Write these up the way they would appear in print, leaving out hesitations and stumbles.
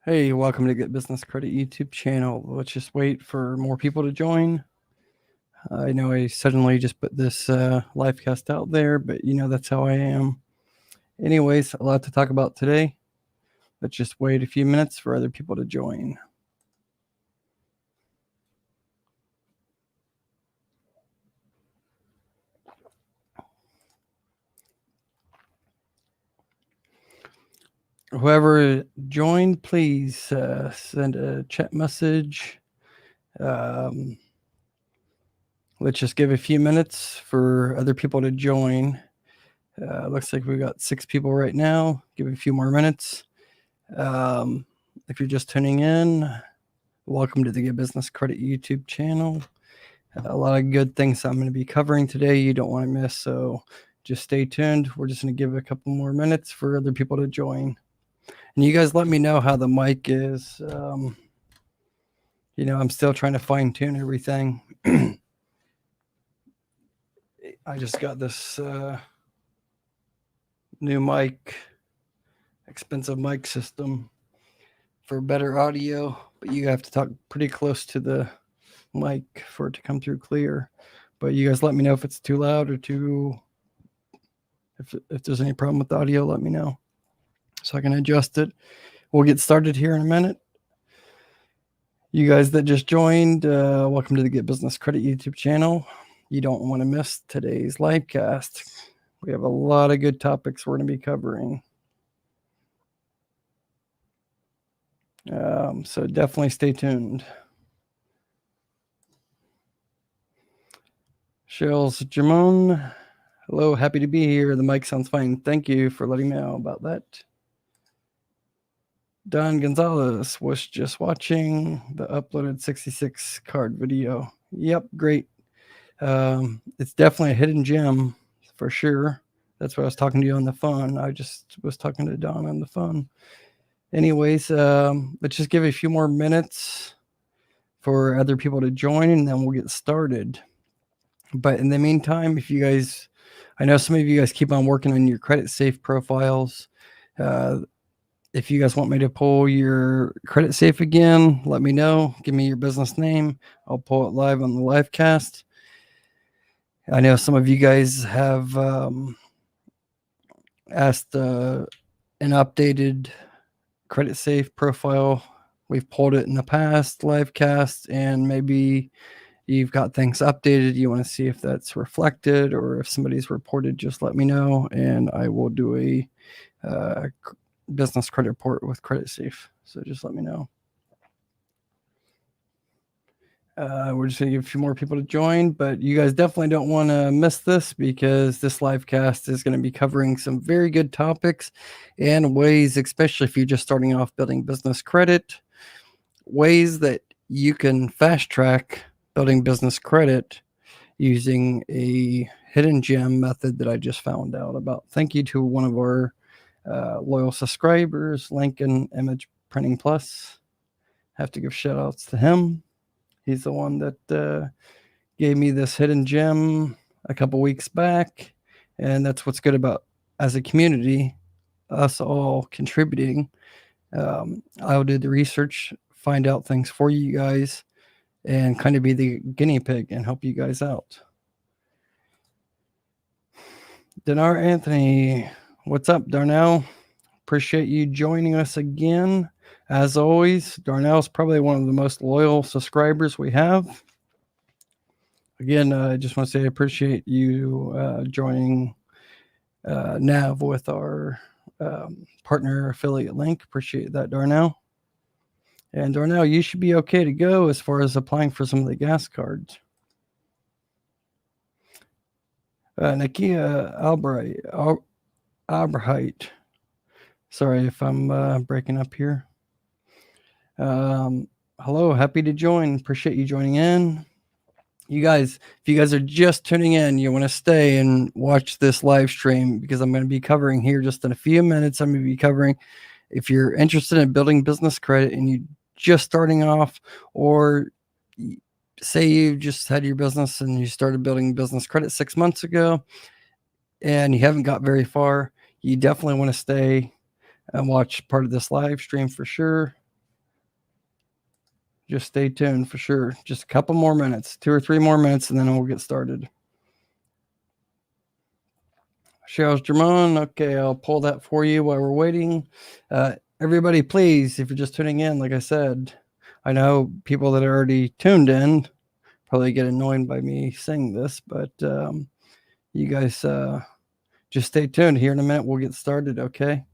Hey, welcome to Get Business Credit YouTube channel. Let's just wait for more people to join. I know I suddenly just put this live cast out there, but that's how I am. Anyways, a lot to talk about today. Let's just wait a few minutes for other people to join. Whoever joined, please send a chat message. Let's just give a few minutes for other people to join. Looks like we got 6 people right now. Give it a few more minutes. If you're just tuning in, welcome to the Get Business Credit YouTube channel. A lot of good things I'm going to be covering today you don't want to miss, so just stay tuned. We're just going to give a couple more minutes for other people to join. And you guys let me know how the mic is. I'm still trying to fine-tune everything. I just got this new mic, expensive mic system for better audio, but you have to talk pretty close to the mic for it to come through clear. But you guys let me know if it's too loud or if there's any problem with the audio, let me know so I can adjust it. We'll get started here in a minute. You guys that just joined, welcome to the Get Business Credit YouTube channel. You don't want to miss today's live cast. We have a lot of good topics we're going to be covering. So definitely stay tuned. Shells Jamon, hello, happy to be here. The mic sounds fine. Thank you for letting me know about that. Don Gonzalez was just watching the uploaded 66 card video. Yep, great. It's definitely a hidden gem for sure. That's why I was talking to you on the phone. I just was talking to Don on the phone. Anyways, let's just give it a few more minutes for other people to join, and then we'll get started. But in the meantime, I know some of you guys keep on working on your Creditsafe profiles. If you guys want me to pull your Creditsafe again, let me know. Give me your business name. I'll pull it live on the live cast. I know some of you guys have asked an updated Creditsafe profile. We've pulled it in the past live cast, and maybe you've got things updated. You want to see if that's reflected or if somebody's reported, just let me know, and I will do a business credit report with Creditsafe. So just let me know. We're just going to give a few more people to join, but you guys definitely don't want to miss this because this live cast is going to be covering some very good topics and ways, especially if you're just starting off building business credit, ways that you can fast track building business credit using a hidden gem method that I just found out about. Thank you to one of our loyal subscribers, Lincoln Image Printing Plus. Have to give shout outs to him. He's the one that gave me this hidden gem a couple weeks back. And that's what's good about, as a community, us all contributing. I'll do the research, find out things for you guys, and kind of be the guinea pig and help you guys out. Dinar Anthony, what's up, Darnell? Appreciate you joining us again. As always, Darnell's probably one of the most loyal subscribers we have. Again, I just want to say I appreciate you joining Nav with our partner affiliate link. Appreciate that, Darnell. And Darnell, you should be okay to go as far as applying for some of the gas cards. Nakia Albright. Sorry if I'm breaking up here. Hello, happy to join. Appreciate you joining in. You guys, if you guys are just tuning in, you want to stay and watch this live stream because I'm going to be covering here just in a few minutes. I'm going to be covering, if you're interested in building business credit and you're just starting off, or say you just had your business and you started building business credit 6 months ago and you haven't got very far, you definitely want to stay and watch part of this live stream for sure. Just stay tuned for sure. Just a couple more minutes, 2 or 3 more minutes, and then we'll get started. Charles German. Okay, I'll pull that for you while we're waiting. Everybody, please, if you're just tuning in, like I said, I know people that are already tuned in probably get annoyed by me saying this, but you guys just stay tuned. Here in a minute, we'll get started, okay?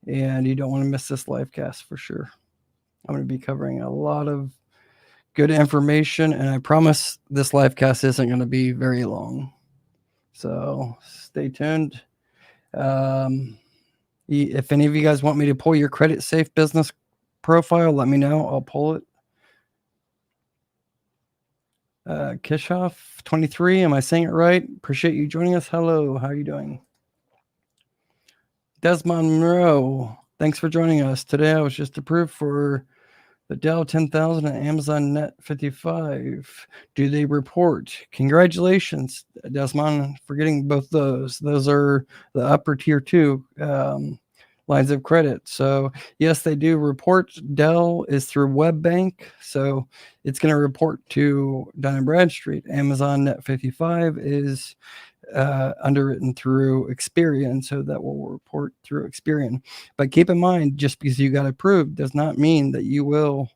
And you don't want to miss this live cast for sure. I'm going to be covering a lot of good information, and I promise this live cast isn't going to be very long. So stay tuned. If any of you guys want me to pull your Creditsafe business profile, let me know. I'll pull it. Kishoff 23, am I saying it right? Appreciate you joining us. Hello, how are you doing? Desmond Monroe, thanks for joining us. Today I was just approved for the Dell 10,000 and Amazon Net 55. Do they report? Congratulations, Desmond, for getting both those. Those are the upper tier 2 lines of credit. So yes, they do report. Dell is through WebBank, so it's going to report to Dun and Bradstreet. Amazon Net 55 is underwritten through Experian, so that will report through Experian. But keep in mind, just because you got approved does not mean that you will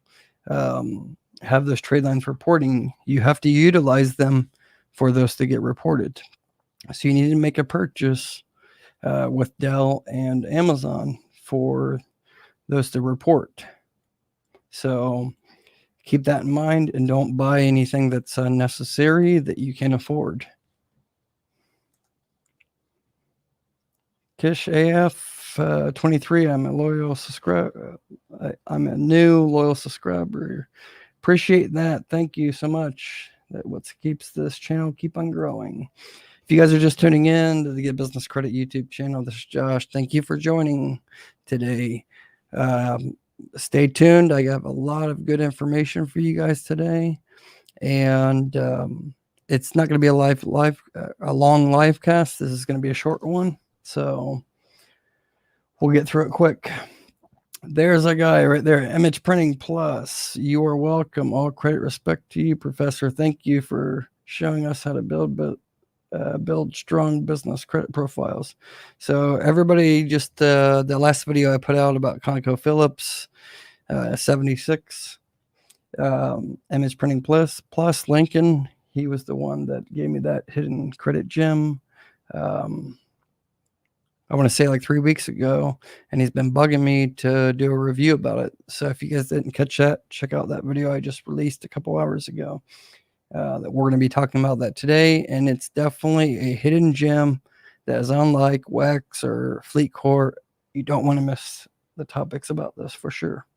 have those trade lines reporting. You have to utilize them for those to get reported. So you need to make a purchase with Dell and Amazon for those to report. So keep that in mind and don't buy anything that's unnecessary that you can afford. Kish AF 23, I'm a loyal subscriber. I'm a new loyal subscriber. Appreciate that. Thank you so much. That what keeps this channel keep on growing. If you guys are just tuning in to the Get Business Credit YouTube channel, this is Josh. Thank you for joining today. Stay tuned. I have a lot of good information for you guys today, and it's not going to be a long live cast. This is going to be a short one, so we'll get through it quick. There's a guy right there, Image Printing Plus. You are welcome. All credit respect to you, Professor. Thank you for showing us how to build strong business credit profiles. So everybody, just the last video I put out about ConocoPhillips 76, Image Printing Plus Lincoln, he was the one that gave me that hidden credit gem. I want to say like 3 weeks ago, and he's been bugging me to do a review about it. So if you guys didn't catch that, check out that video I just released a couple hours ago. That we're going to be talking about that today, and it's definitely a hidden gem that is unlike Wax or Fleet Core. You don't want to miss the topics about this for sure,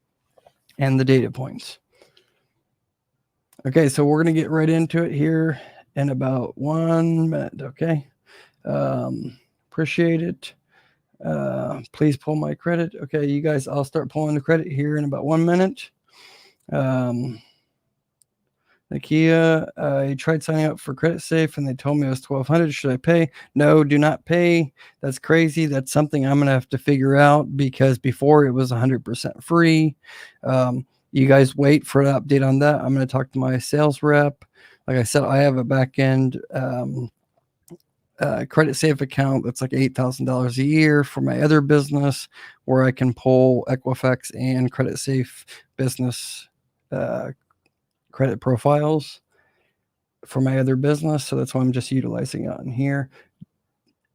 and the data points. Okay, so we're going to get right into it here in about 1 minute. Okay, appreciate it. Please pull my credit. Okay, you guys, I'll start pulling the credit here in about 1 minute. Nakia, I tried signing up for Creditsafe and they told me it was $1,200. Should I pay? No, do not pay. That's crazy. That's something I'm going to have to figure out, because before it was 100% free. You guys wait for an update on that. I'm going to talk to my sales rep. Like I said, I have a back end Creditsafe account that's like $8,000 a year for my other business, where I can pull Equifax and Creditsafe business credit profiles for my other business. So that's why I'm just utilizing it in here.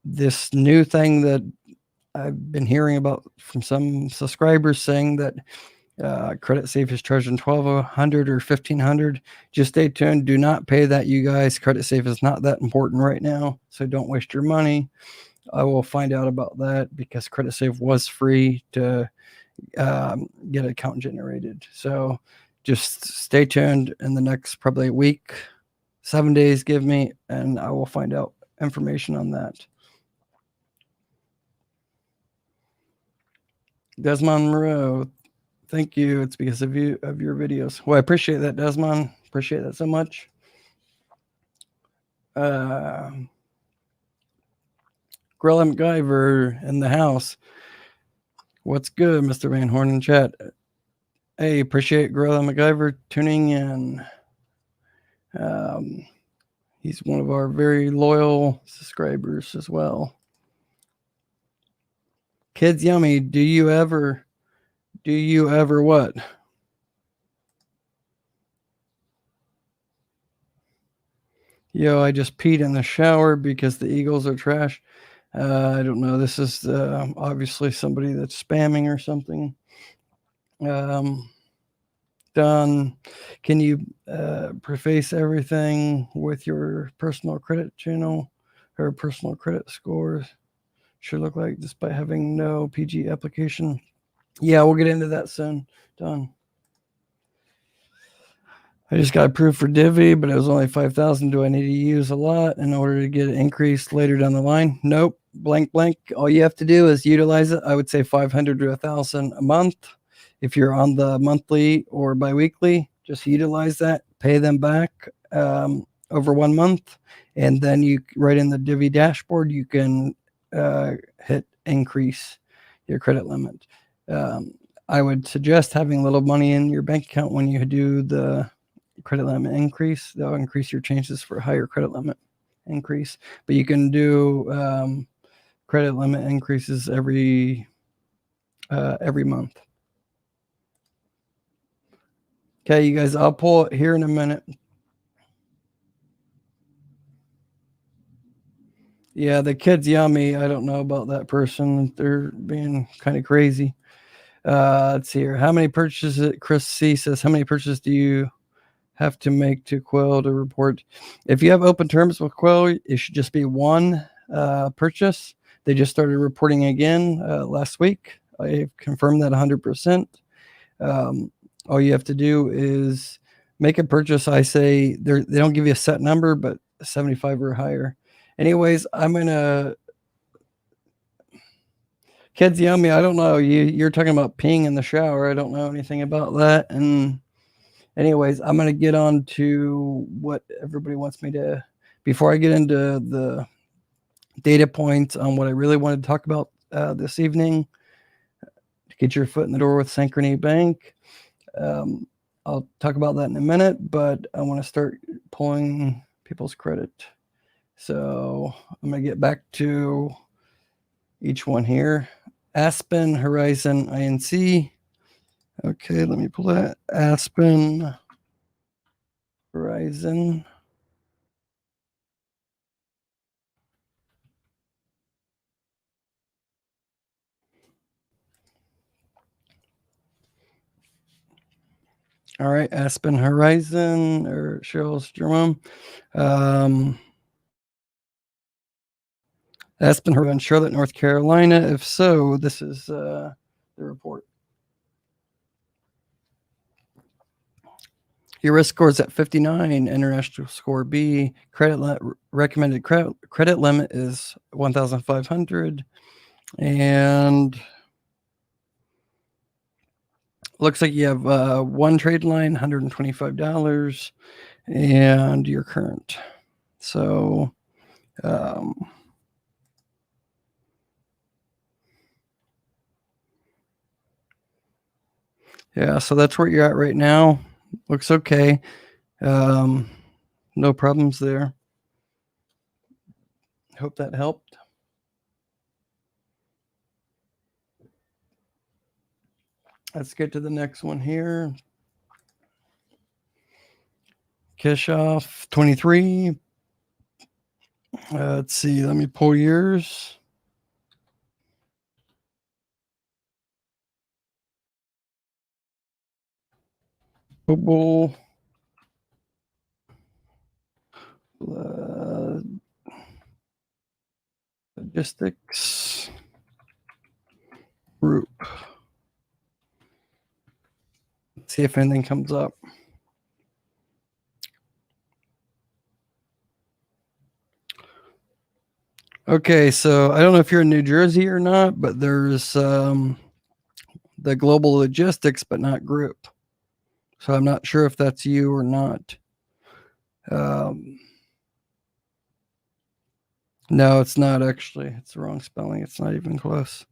This new thing that I've been hearing about from some subscribers saying that Creditsafe is charging $1,200 or $1,500. Just stay tuned. Do not pay that, you guys. Creditsafe is not that important right now, so don't waste your money. I will find out about that, because Creditsafe was free to get an account generated. So just stay tuned in the next probably a week, 7 days, give me, and I will find out information on that. Desmond Monroe, thank you. It's because of your videos. Well, I appreciate that, Desmond. Appreciate that so much. Grella MacGyver in the house. What's good, Mr. Van Horn in chat? Hey, appreciate Gorilla MacGyver tuning in. He's one of our very loyal subscribers as well. Kids Yummy, do you ever what? Yo, I just peed in the shower because the Eagles are trash. I don't know. This is obviously somebody that's spamming or something. Dun, can you preface everything with your personal credit channel or personal credit scores? Should look like despite having no PG application. Yeah, we'll get into that soon. Done. I just got approved for Divvy, but it was only 5,000. Do I need to use a lot in order to get it increased later down the line? Nope. Blank, blank. All you have to do is utilize it. I would say 500 to 1,000 a month. If you're on the monthly or biweekly, just utilize that, pay them back over 1 month, and then you right in the Divvy dashboard, you can hit increase your credit limit. I would suggest having a little money in your bank account when you do the credit limit increase. That'll increase your chances for a higher credit limit increase. But you can do credit limit increases every month. Okay, you guys, I'll pull it here in a minute. Yeah, the kid's yummy. I don't know about that person. They're being kind of crazy. Let's see here. How many purchases? Chris C says, how many purchases do you have to make to Quill to report? If you have open terms with Quill, it should just be one purchase. They just started reporting again last week. I confirmed that 100%. All you have to do is make a purchase. I say they don't give you a set number, but 75 or higher. Anyways, I'm gonna Kids Yummy. I don't know. You're talking about peeing in the shower. I don't know anything about that. And anyways, I'm gonna get on to what everybody wants me to. Before I get into the data points on what I really wanted to talk about this evening, to get your foot in the door with Synchrony Bank. I'll talk about that in a minute, but I want to start pulling people's credit. So I'm going to get back to each one here. Aspen, Horizon, INC. Okay, let me pull that. Aspen, Horizon. All right, Aspen Horizon or Cheryl's Jerome. Aspen Horizon, Charlotte, North Carolina. If so, this is the report. Your risk score is at 59. International score B. Recommended credit limit is 1,500, and looks like you have one trade line, $125, and you're current. So, yeah, so that's where you're at right now. Looks okay. No problems there. Hope that helped. Let's get to the next one here. Kishoff 23. Let's see. Let me pull yours. Global logistics group. Let's see if anything comes up. Okay, so I don't know if you're in New Jersey or not, but there's the global logistics, but not group. So I'm not sure if that's you or not. No, it's not actually. It's the wrong spelling. It's not even close.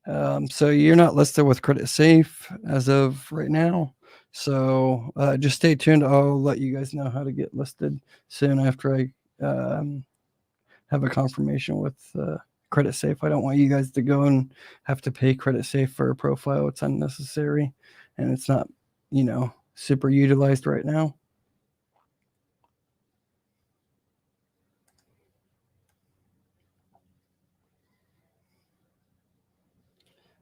So you're not listed with Creditsafe as of right now. So just stay tuned. I'll let you guys know how to get listed soon after I have a confirmation with Creditsafe. I don't want you guys to go and have to pay Creditsafe for a profile. It's unnecessary, and it's not, super utilized right now.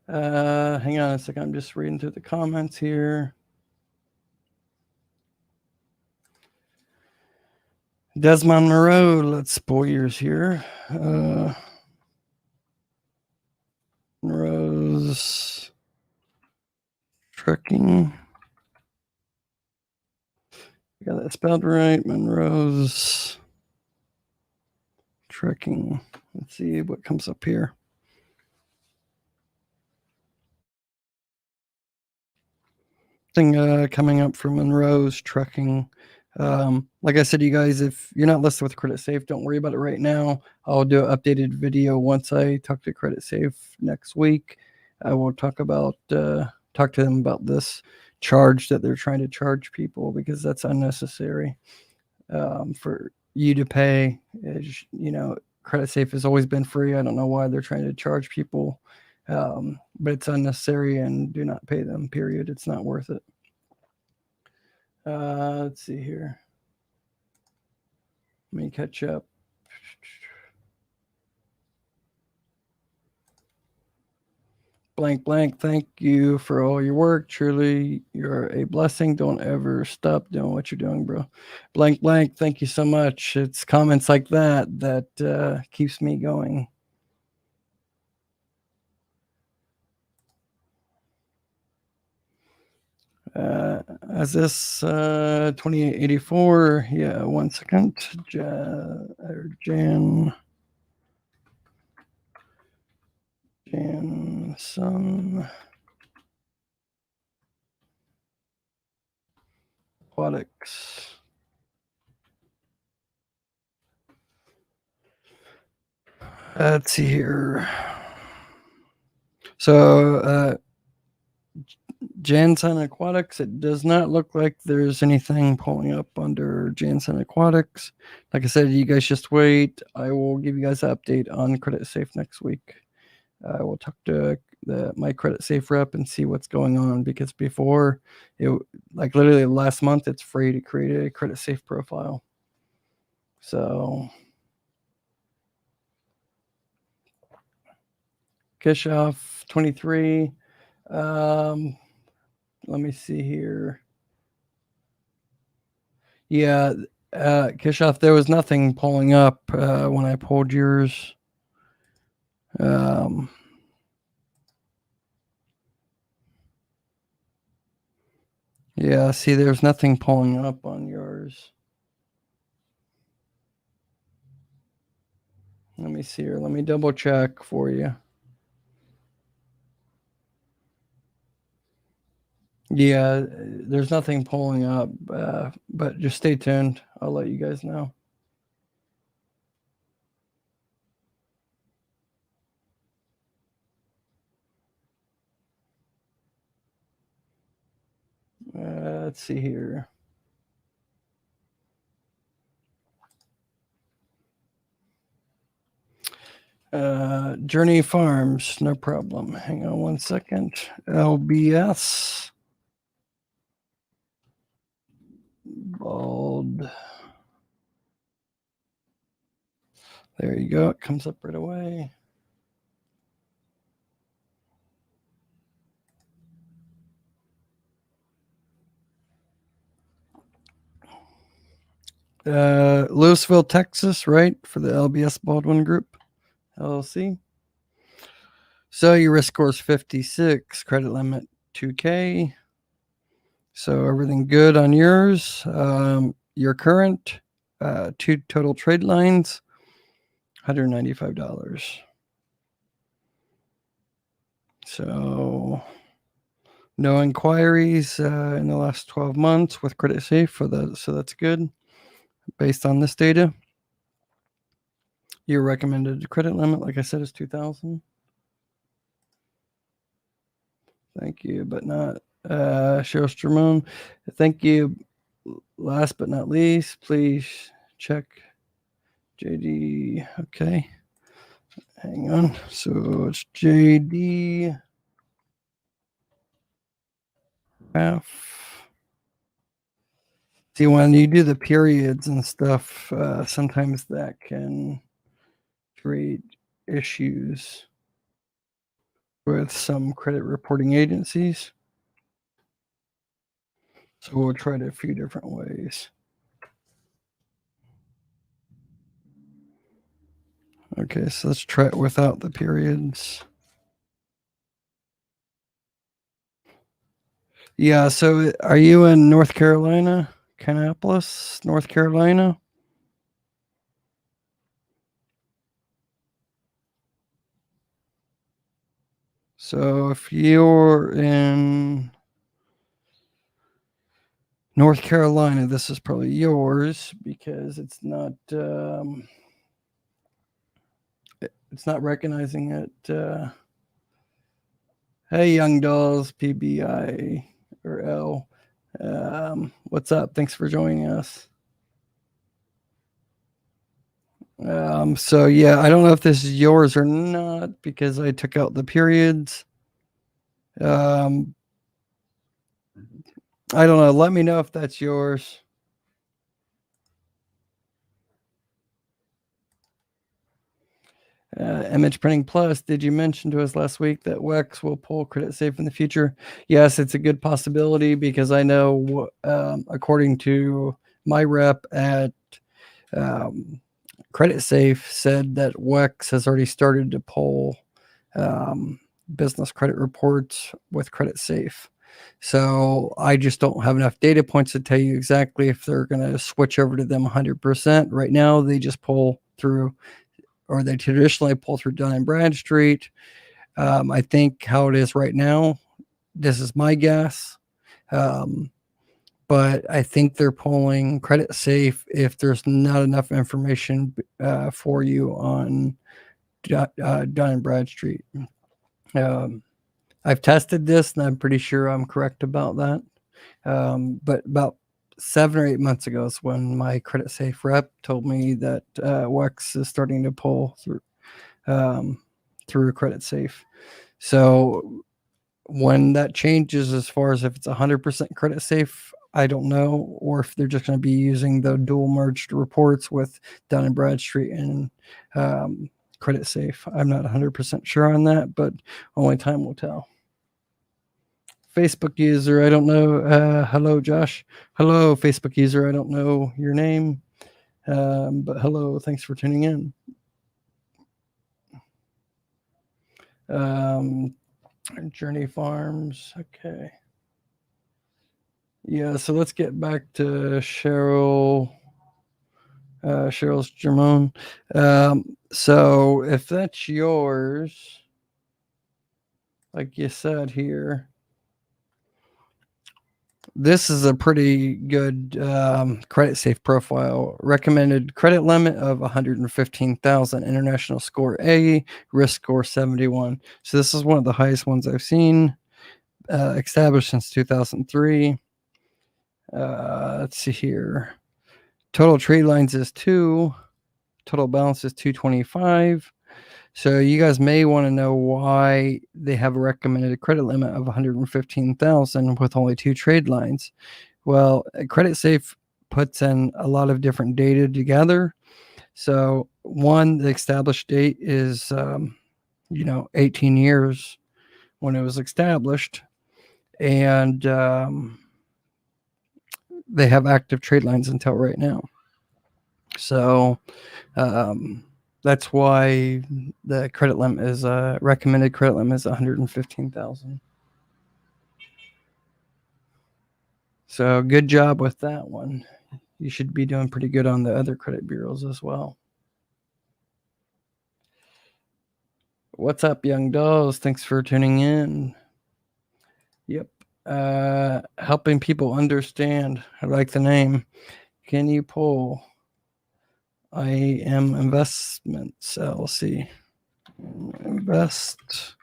Hang on a second. I'm just reading through the comments here. Desmond Moreau, let's spoilers here. Monroe's Trucking. Got that spelled right. Monroe's Trucking. Let's see what comes up here. Thing coming up for Monroe's Trucking. Like I said, you guys, if you're not listed with Creditsafe, don't worry about it right now. I'll do an updated video once I talk to Creditsafe next week. I will talk to them about this charge that they're trying to charge people, because that's unnecessary for you to pay. Creditsafe has always been free. I don't know why they're trying to charge people, but it's unnecessary, and do not pay them, period. It's not worth it. Let's see here. Let me catch up. Blank, blank, thank you for all your work. Truly, you're a blessing. Don't ever stop doing what you're doing, bro. Blank, blank, thank you so much. It's comments like that keeps me going. Is this 2884? Yeah, 1 second. Janson Aquatics. Let's see here. So Jansen Aquatics, it does not look like there's anything pulling up under Jansen Aquatics. Like I said, you guys just wait. I will give you guys an update on Creditsafe next week. I will talk to my Creditsafe rep and see what's going on, because before, like literally last month, it's free to create a Creditsafe profile. So Kishoff 23. Let me see here. Yeah, Kishoff, there was nothing pulling up when I pulled yours. Yeah, see, there's nothing pulling up on yours. Let me see here. Let me double check for you. Yeah, there's nothing pulling up, but just stay tuned. I'll let you guys know. Let's see here. Journey Farms, no problem. Hang on 1 second. LBS. Bald. There you go. It comes up right away. Louisville, Texas, right? For the LBS Baldwin Group, LLC. So your risk score is 56, credit limit 2K. So everything good on yours. Your current, 2 total trade lines, $195. So no inquiries in the last 12 months with Creditsafe so that's good. Based on this data, your recommended credit limit, like I said, is $2,000. Thank you, but not Cheryl Stramone. Thank you. Last but not least, please check JD. Okay. Hang on. So it's JD. See, when you do the periods and stuff, sometimes that can create issues with some credit reporting agencies. So we'll try it a few different ways. Okay, so let's try it without the periods. Yeah, so are you in North Carolina? Kannapolis, North Carolina? So if you're in North Carolina, this is probably yours because it's not recognizing it. Hey, Young Dolls, PBI or L. What's up? Thanks for joining us. So yeah, I don't know if this is yours or not because I took out the periods. I don't know. Let me know if that's yours. Image Printing Plus, did you mention to us last week that WEX will pull Creditsafe in the future? Yes, it's a good possibility because I know, according to my rep at Creditsafe, said that WEX has already started to pull business credit reports with Creditsafe. So I just don't have enough data points to tell you exactly if they're going to switch over to them 100%. Right now, they just pull through, or they traditionally pull through Dun and Bradstreet. I think how it is right now, this is my guess, but I think they're pulling Creditsafe if there's not enough information for you on Dun and Bradstreet. I've tested this, and I'm pretty sure I'm correct about that. But about 7 or 8 months ago is when my Creditsafe rep told me that WEX is starting to pull through Creditsafe. So when that changes, as far as if it's 100% Creditsafe, I don't know, or if they're just going to be using the dual merged reports with Dun and Bradstreet and Creditsafe. I'm not 100% sure on that, but only time will tell. Facebook user, I don't know. Hello, Josh. Hello, Facebook user. I don't know your name, but hello. Thanks for tuning in. Journey Farms. Okay. Yeah, so let's get back to Cheryl. Cheryl's Jermone. So if that's yours, like you said here, this is a pretty good Creditsafe profile. Recommended credit limit of 115,000. International score A. Risk score 71. So this is one of the highest ones I've seen. Established since 2003. Let's see here. Total trade lines is 2. Total balance is 225. So you guys may want to know why they have a recommended credit limit of 115,000 with only 2 trade lines. Well, Creditsafe puts in a lot of different data together. So one, the established date is 18 years when it was established, and they have active trade lines until right now. So that's why the credit limit is recommended credit limit is 115,000. So good job with that one. You should be doing pretty good on the other credit bureaus as well. What's up, Young Dolls? Thanks for tuning in. Yep. Helping people understand. I like the name. Can you pull IM Investments LLC? Investments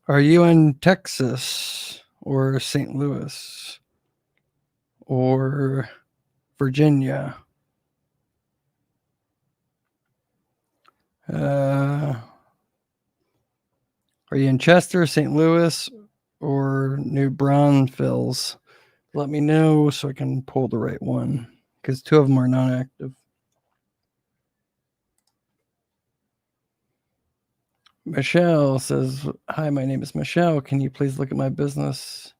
Are you in Texas or St. Louis or Virginia? Are you in Chester, St. Louis, or New Braunfels? Let me know so I can pull the right one, because 2 of them are non-active. Michelle says, hi, my name is Michelle. Can you please look at my business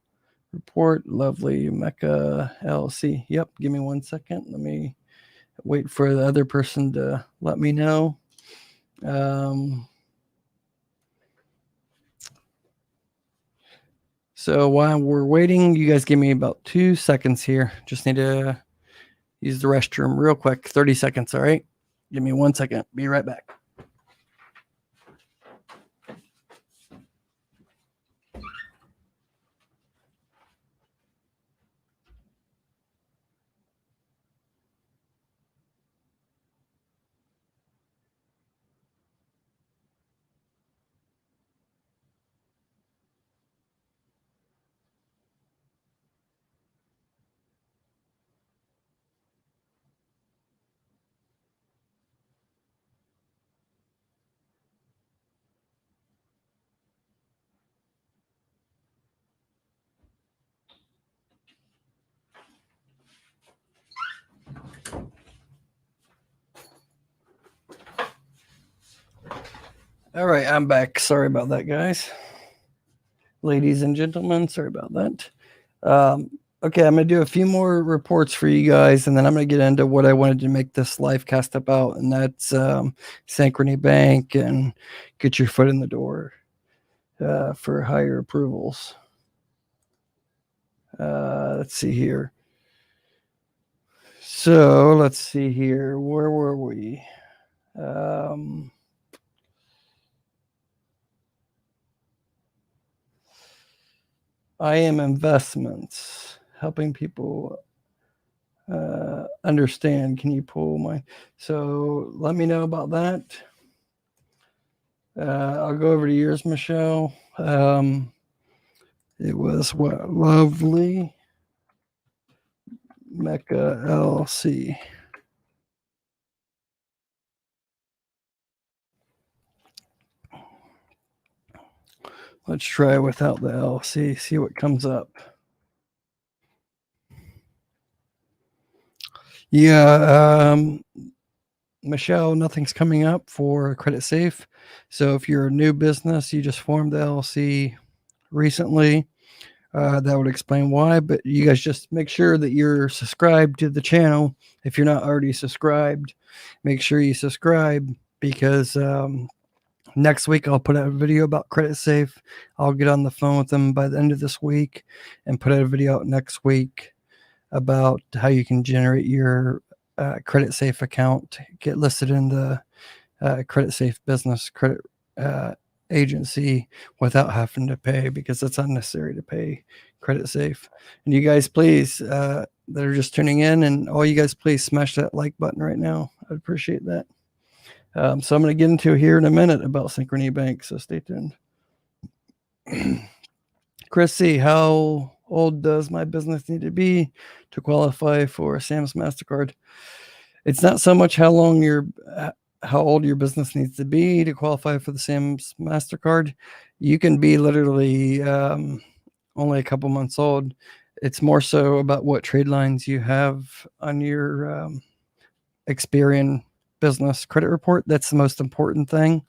report? Lovely Mecca LLC. Yep, give me 1 second. Let me wait for the other person to let me know. So while we're waiting, you guys give me about 2 seconds here. Just need to use the restroom real quick. 30 seconds, all right? Give me 1 second. Be right back. All right, I'm back. Sorry about that, guys. Ladies and gentlemen, sorry about that. Okay, I'm going to do a few more reports for you guys, and then I'm going to get into what I wanted to make this live cast about, and that's Synchrony Bank and get your foot in the door for higher approvals. Let's see here. So let's see here. Where were we? I am investments, helping people understand. Can you pull my? So let me know about that. I'll go over to yours, Michelle. It was what? Lovely Mecca LLC. Let's try without the LLC, see what comes up. Yeah, Michelle, nothing's coming up for Creditsafe. So if you're a new business, you just formed the LLC recently, that would explain why. But you guys just make sure that you're subscribed to the channel. If you're not already subscribed, make sure you subscribe, because next week I'll put out a video about Creditsafe. I'll get on the phone with them by the end of this week and put out a video out next week about how you can generate your Creditsafe account, get listed in the Creditsafe Business credit agency without having to pay, because it's unnecessary to pay Creditsafe. And you guys, please, that are just tuning in, and all you guys, please smash that like button right now. I'd appreciate that. So I'm going to get into here in a minute about Synchrony Bank, so stay tuned. Chris C., how old does my business need to be to qualify for Sam's MasterCard? It's not so much how old your business needs to be to qualify for the Sam's MasterCard. You can be literally only a couple months old. It's more so about what trade lines you have on your Experian business credit report. That's the most important thing.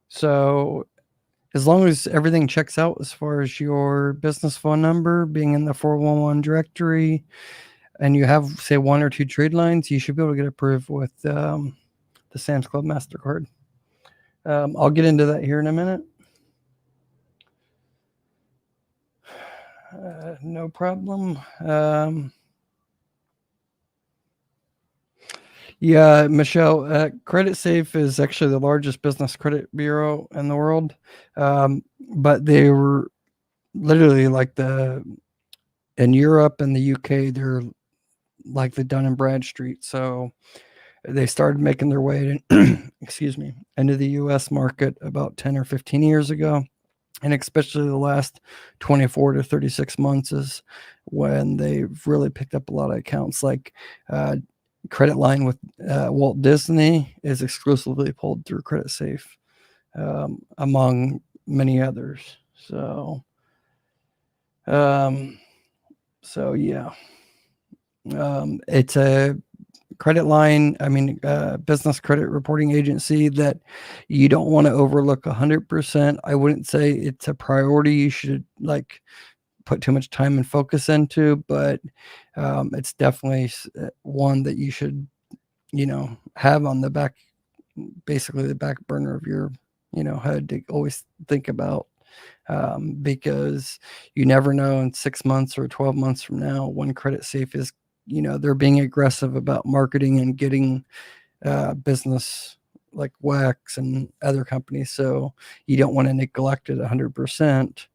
So as long as everything checks out as far as your business phone number being in the 411 directory, and you have, say, 1 or 2 trade lines, you should be able to get approved with the Sam's Club MasterCard. I'll get into that here in a minute. No problem. Yeah, Michelle, Creditsafe is actually the largest business credit bureau in the world. But they were literally like in Europe and the UK, they're like the Dun and Bradstreet. So They started making their way to, excuse me, into the U.S. market about 10 or 15 years ago. And especially the last 24 to 36 months is when they've really picked up a lot of accounts. Like Creditline with Walt Disney is exclusively pulled through Creditsafe, among many others. So yeah, it's a business credit reporting agency that you don't want to overlook 100%. I wouldn't say it's a priority you should put too much time and focus into, but it's definitely one that you should, have on the back, basically the back burner of your, head to always think about, because you never know in 6 months or 12 months from now when Creditsafe is, they're being aggressive about marketing and getting business like Wax and other companies. So you don't want to neglect it 100%,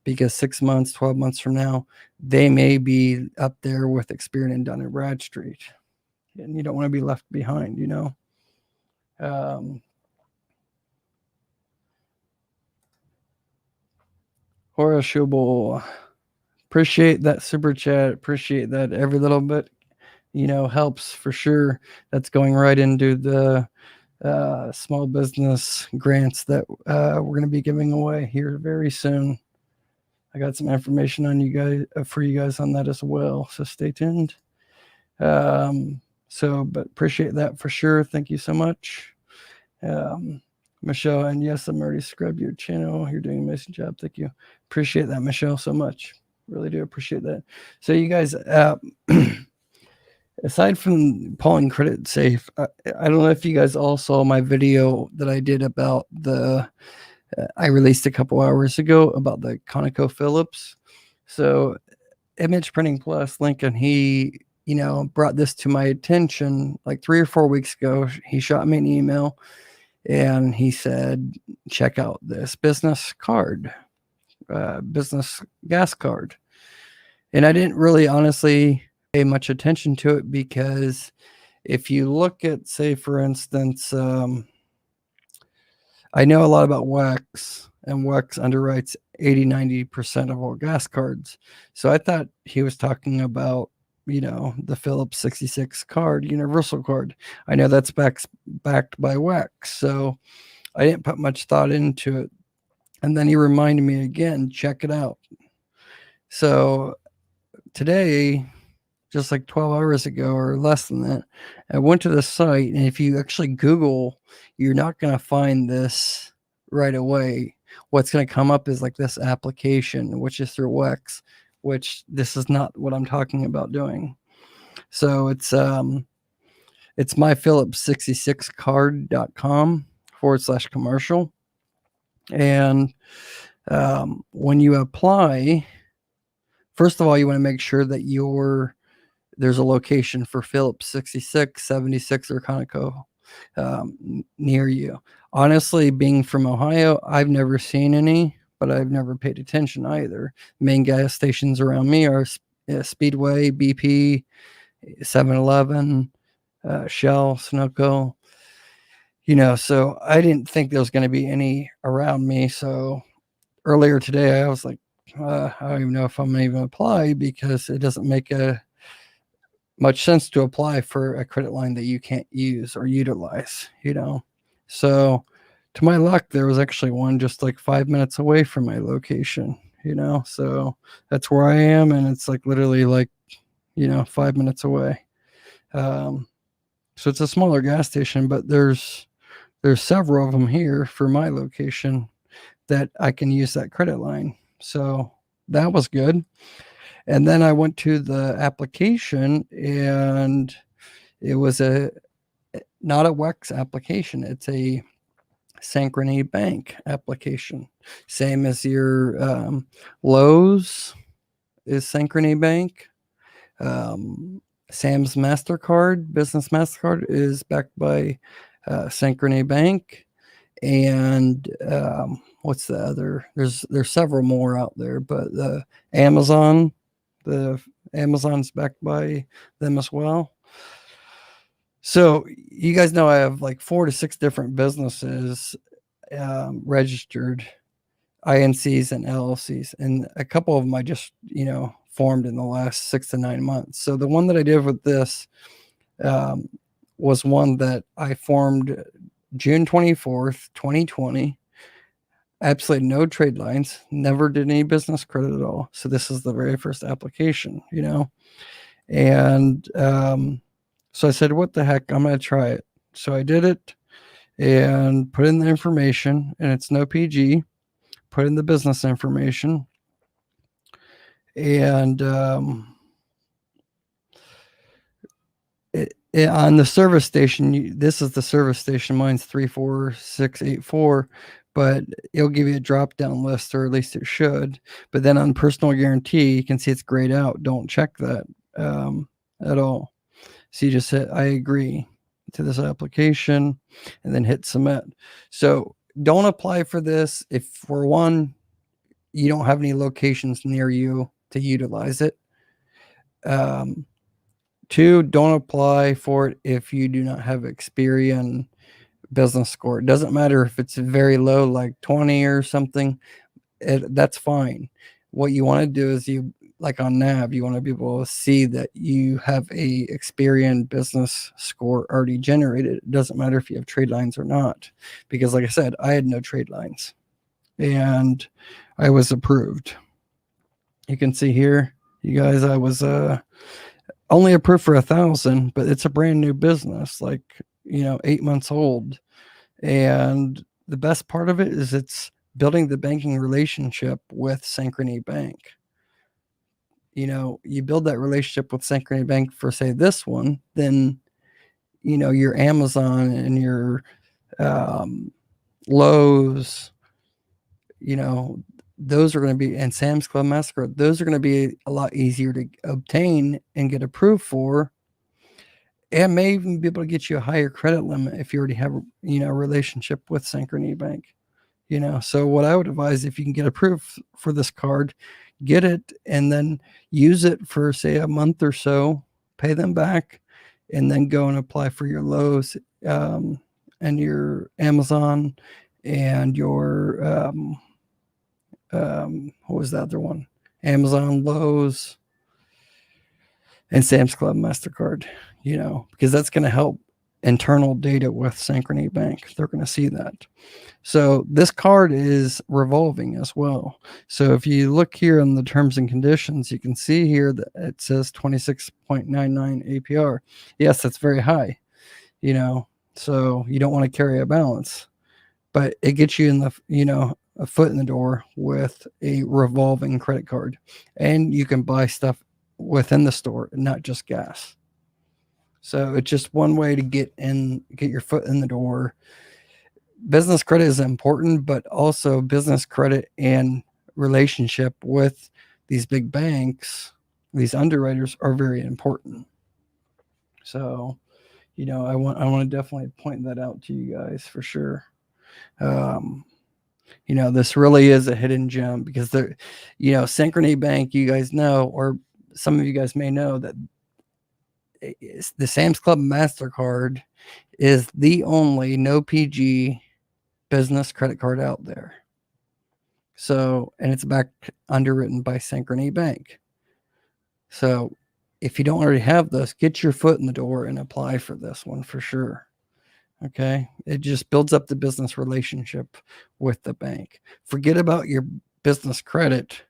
because 6 months, 12 months from now, they may be up there with Experian and Dun and Bradstreet, and you don't want to be left behind, Horace Schubel, appreciate that super chat. Appreciate that. Every little bit, helps for sure. That's going right into the small business grants that we're going to be giving away here very soon. I got some information on you guys for you guys on that as well. So stay tuned. But appreciate that for sure. Thank you so much. Michelle, and yes, I'm already scrubbed your channel. You're doing an amazing job. Thank you. Appreciate that, Michelle, so much. Really do appreciate that. So you guys, aside from pulling Creditsafe, I don't know if you guys all saw my video that I did about I released a couple hours ago about the ConocoPhillips. So Image Printing Plus, Lincoln, he, brought this to my attention like 3 or 4 weeks ago. He shot me an email and he said, check out this business card, business gas card. And I didn't really honestly pay much attention to it, because if you look at, say, for instance, I know a lot about Wax, and Wax underwrites 80-90% of all gas cards. So I thought he was talking about, the Phillips 66 card, universal card. I know that's backed by Wax. So I didn't put much thought into it. And then he reminded me again, check it out. So today, just like 12 hours ago or less than that, I went to the site, and if you actually Google, you're not going to find this right away. What's going to come up is like this application, which is through Wex, which this is not what I'm talking about doing. So it's myphillips66card.com/commercial. And when you apply, first of all, you want to make sure that there's a location for Phillips 66, 76, or Conoco near you. Honestly, being from Ohio, I've never seen any, but I've never paid attention either. Main gas stations around me are Speedway, BP, 7-Eleven, Shell, Sunoco. So I didn't think there was going to be any around me. So earlier today, I was like, I don't even know if I'm going to even apply, because it doesn't make much sense to apply for a credit line that you can't use or utilize, So to my luck, there was actually one just like 5 minutes away from my location, so that's where I am. And it's like literally 5 minutes away. So it's a smaller gas station, but there's several of them here for my location that I can use that credit line. So that was good. And then I went to the application, and it was not a Wex application. It's a Synchrony Bank application. Same as your Lowe's is Synchrony Bank. Sam's MasterCard, Business MasterCard, is backed by Synchrony Bank. And what's the other? There's several more out there, but the Amazon's backed by them as well. So you guys know I have like 4 to 6 different businesses registered, INCs and LLCs, and a couple of them I just formed in the last 6 to 9 months. So the one that I did with this was one that I formed June 24th, 2020. Absolutely no trade lines, never did any business credit at all. So this is the very first application, and so I said, what the heck, I'm going to try it. So I did it and put in the information, and it's no PG, put in the business information, and on the service station, this is the service station, mine's 34684, but it'll give you a drop down list, or at least it should. But then on personal guarantee, you can see it's grayed out. Don't check that at all. So you just hit I agree to this application and then hit submit. So don't apply for this if, for one, you don't have any locations near you to utilize it. 2, don't apply for it if you do not have Experian business score. It doesn't matter if it's very low, like 20 or something. That's fine. What you want to do is, you, like on NAV, you want to be able to see that you have a Experian business score already generated. It doesn't matter if you have trade lines or not, because like I said, I had no trade lines and I was approved. You can see here, you guys, I was only approved for 1,000, but it's a brand new business, like 8 months old. And the best part of it is it's building the banking relationship with Synchrony Bank. You build that relationship with Synchrony Bank for, say, this one, then your Amazon and your Lowe's, those are going to be, and Sam's Club, MasterCard, those are going to be a lot easier to obtain and get approved for, and may even be able to get you a higher credit limit if you already have a relationship with Synchrony Bank. So what I would advise, if you can get approved for this card, get it and then use it for, say, a month or so, pay them back, and then go and apply for your Lowe's and your Amazon and your what was the other one? Amazon, Lowe's, and Sam's Club, MasterCard, because that's going to help internal data with Synchrony Bank. They're going to see that. So this card is revolving as well. So if you look here on the terms and conditions, you can see here that it says 26.99 APR. Yes, that's very high, so you don't want to carry a balance, but it gets you in the, a foot in the door with a revolving credit card, and you can buy stuff within the store, not just gas. So it's just one way to get your foot in the door. Business credit is important, but also business credit and relationship with these big banks, these underwriters, are very important. So, I want to definitely point that out to you guys for sure. This really is a hidden gem, because Synchrony Bank, you guys know, or some of you guys may know, that the Sam's Club MasterCard is the only no PG business credit card out there. So, and it's underwritten by Synchrony Bank. So if you don't already have this, get your foot in the door and apply for this one for sure. Okay. It just builds up the business relationship with the bank. Forget about your business credit.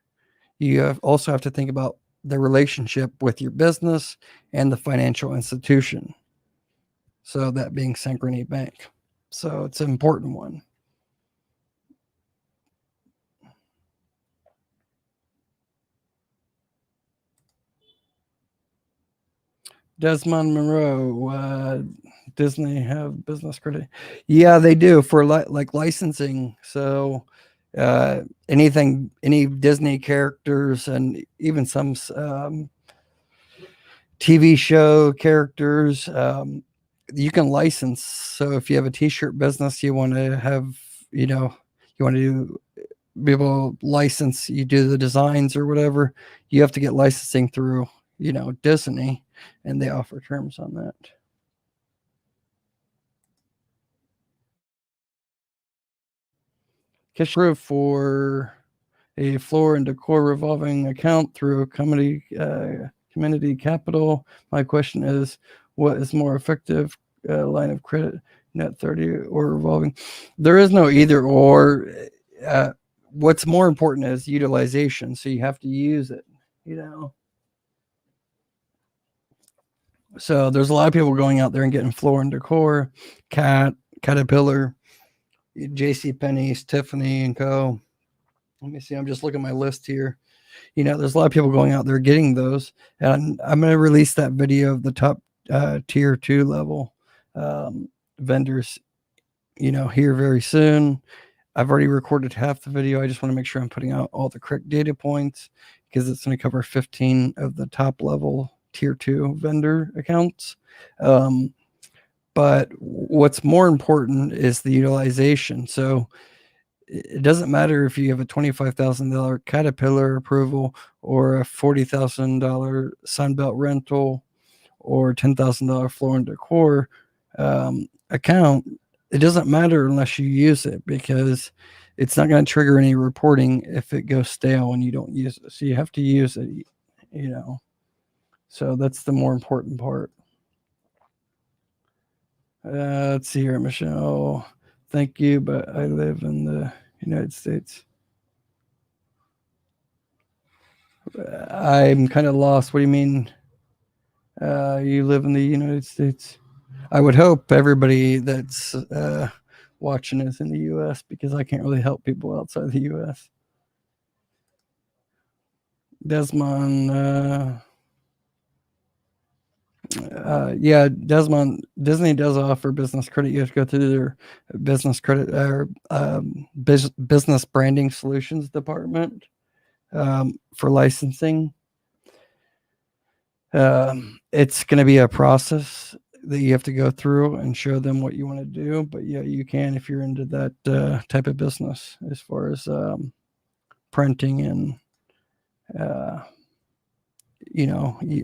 You also have to think about the relationship with your business and the financial institution. So that being Synchrony Bank. So it's an important one. Desmond Monroe, Disney have business credit? Yeah, they do, for like licensing. So any Disney characters, and even some TV show characters, you can license. So if you have a t-shirt business, you want to have, you want to be able to license, you do the designs or whatever, you have to get licensing through, Disney, and they offer terms on that. cash approved for a floor and decor revolving account through community capital. My question is, what is more effective, line of credit, net 30 or revolving? There is no either or. What's more important is utilization. So you have to use it, So there's a lot of people going out there and getting floor and decor, Caterpillar, JCPenney's, Tiffany and Co. Let me see. I'm just looking at my list here. There's a lot of people going out there getting those. And I'm going to release that video of the top tier 2 level vendors, here very soon. I've already recorded half the video. I just want to make sure I'm putting out all the correct data points because it's going to cover 15 of the top level tier 2 vendor accounts. But what's more important is the utilization. So it doesn't matter if you have a $25,000 Caterpillar approval or a $40,000 Sunbelt rental or $10,000 floor and decor account. It doesn't matter unless you use it because it's not going to trigger any reporting if it goes stale and you don't use it. So you have to use it, So that's the more important part. Let's see here, Michelle. Thank you, but I live in the United States. I'm kind of lost. What do you mean? You live in the United States? I would hope everybody that's watching is in the U.S. because I can't really help people outside the U.S. Desmond, yeah, Desmond, Disney does offer business credit. You have to go through their business credit or business branding solutions department for licensing. It's going to be a process that you have to go through and show them what you want to do. But yeah, you can if you're into that type of business as far as printing and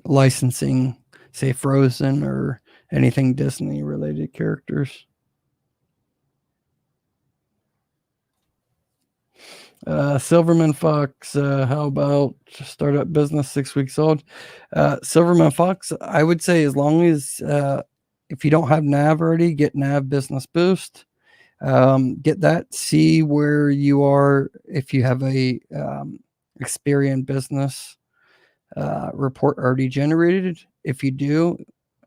licensing, say Frozen or anything Disney related characters. Silverman Fox, how about startup business 6 weeks old? Silverman Fox, I would say as long as if you don't have NAV already, get NAV Business Boost. Get that, see where you are if you have a Experian Business report already generated. If you do,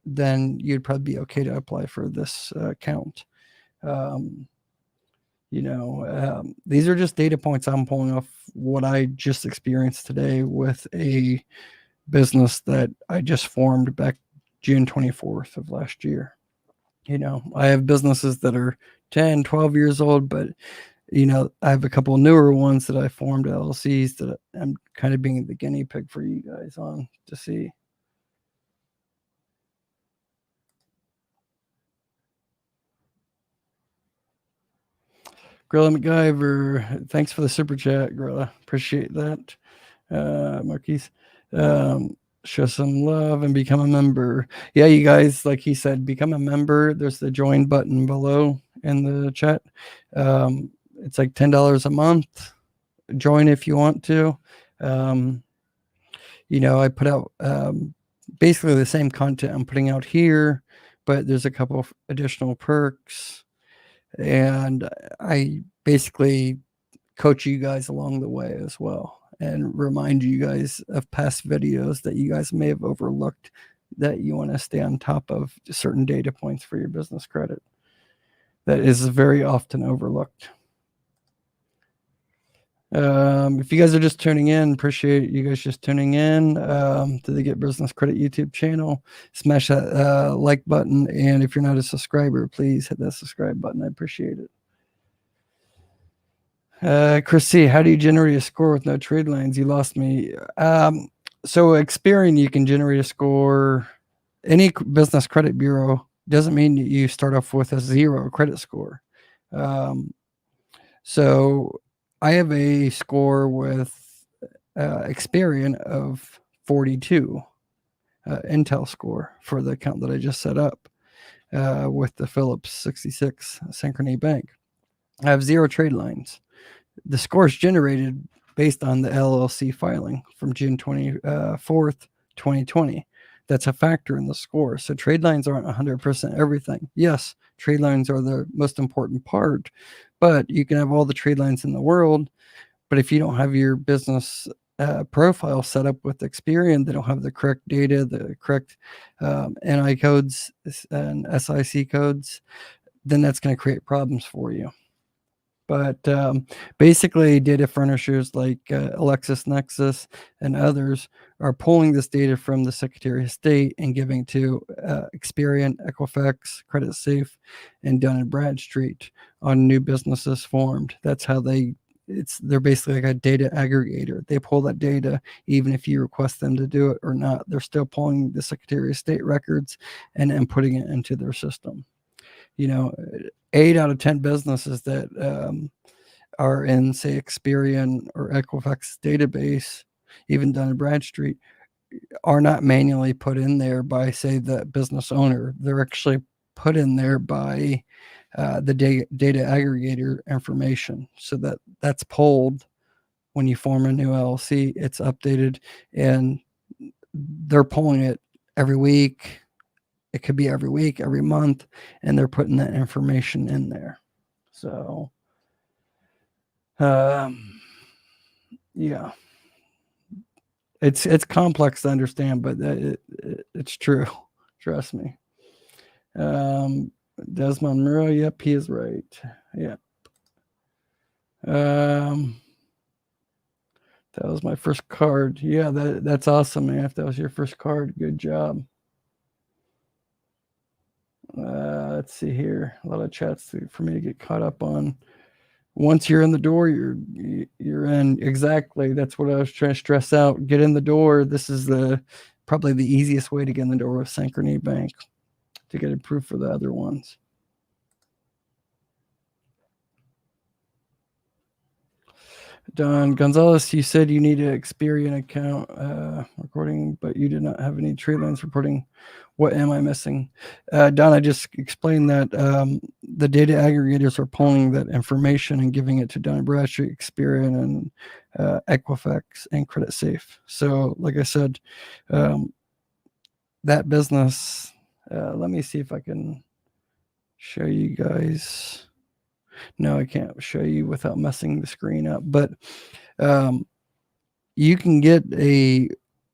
then you'd probably be okay to apply for this account. These are just data points I'm pulling off what I just experienced today with a business that I just formed back June 24th of last year. I have businesses that are 10, 12 years old, but I have a couple newer ones that I formed, LLCs, that I'm kind of being the guinea pig for you guys on to see. Grilla MacGyver, thanks for the super chat, Grilla. Appreciate that. Marquise, show some love and become a member. Yeah, you guys, like he said, become a member. There's the join button below in the chat. It's like $10 a month. Join if you want to. I put out basically the same content I'm putting out here, but there's a couple of additional perks. And I basically coach you guys along the way as well and remind you guys of past videos that you guys may have overlooked that you want to stay on top of certain data points for your business credit. That is very often overlooked. If you guys are just tuning in, appreciate you guys just tuning in to the Get Business Credit YouTube channel. Smash that like button, and if you're not a subscriber, please hit that subscribe button. I appreciate it. Chris C, how do you generate a score with no trade lines? You lost me. So Experian, you can generate a score. Any business credit bureau doesn't mean you start off with a 0 credit score. So I have a score with Experian of 42, Intel score for the account that I just set up with the Phillips 66 Synchrony Bank. I have 0 trade lines. The score is generated based on the LLC filing from June 24th, 2020. That's a factor in the score. So trade lines aren't 100% everything. Yes, trade lines are the most important part, but you can have all the trade lines in the world. But if you don't have your business profile set up with Experian, they don't have the correct data, the correct NI codes and SIC codes, then that's going to create problems for you. But basically, data furnishers like LexisNexis and others are pulling this data from the Secretary of State and giving it to Experian, Equifax, Creditsafe, and Dun and Bradstreet on new businesses formed. That's how they're basically like a data aggregator. They pull that data even if you request them to do it or not. They're still pulling the Secretary of State records and putting it into their system. 8 out of 10 businesses that are in, say, Experian or Equifax database, even Dun and Bradstreet, are not manually put in there by, say, the business owner. They're actually put in there by the data aggregator information. So that's pulled when you form a new LLC. It's updated, and they're pulling it every week. It could be every week, every month, and they're putting that information in there. So, yeah, it's complex to understand, but it's true. Trust me. Desmond Monroe, yep, he is right. Yeah. That was my first card. Yeah, that's awesome, man. If that was your first card, good job. Let's see here. A lot of chats for me to get caught up on. Once you're in the door, you're in. Exactly. That's what I was trying to stress out. Get in the door. This is probably the easiest way to get in the door with Synchrony Bank to get approved for the other ones. Don Gonzalez, you said you need an Experian account recording, but you did not have any trade lines reporting. What am I missing? Don, I just explained that the data aggregators are pulling that information and giving it to Dun and Bradstreet, Experian, and Equifax and Creditsafe. So, like I said, that business, let me see if I can show you guys. No, I can't show you without messing the screen up, but you can get a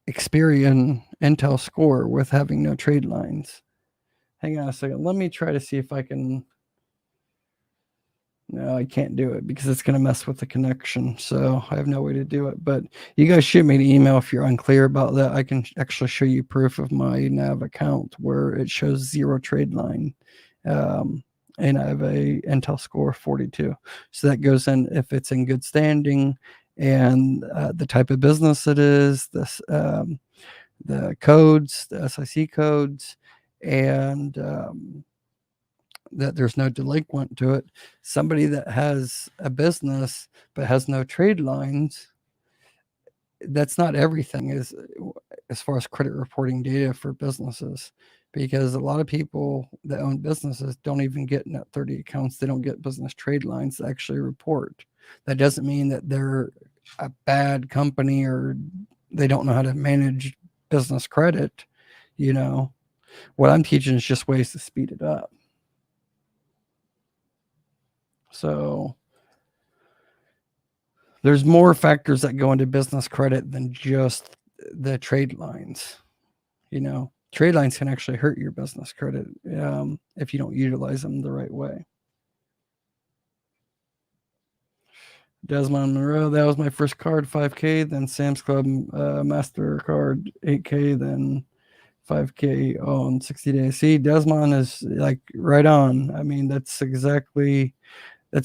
Experian Intel score with having no trade lines. Hang on a second. Let me try to see if I can. No, I can't do it because it's going to mess with the connection. So I have no way to do it. But you guys shoot me an email if you're unclear about that. I can actually show you proof of my NAV account where it shows 0 trade line. And I have a Intel score of 42. So that goes in if it's in good standing and the type of business it is, the codes, the SIC codes, and that there's no delinquent to it. Somebody that has a business but has no trade lines, that's not everything as far as credit reporting data for businesses, because a lot of people that own businesses don't even get net 30 accounts. They don't get business trade lines to actually report. That doesn't mean that they're a bad company or they don't know how to manage business credit. What I'm teaching is just ways to speed it up. So there's more factors that go into business credit than just the trade lines. Trade lines can actually hurt your business credit if you don't utilize them the right way. Desmond Monroe, that was my first card, 5K, then Sam's Club MasterCard, 8K, then 5K on 60 days. See, Desmond is like right on. I mean, that's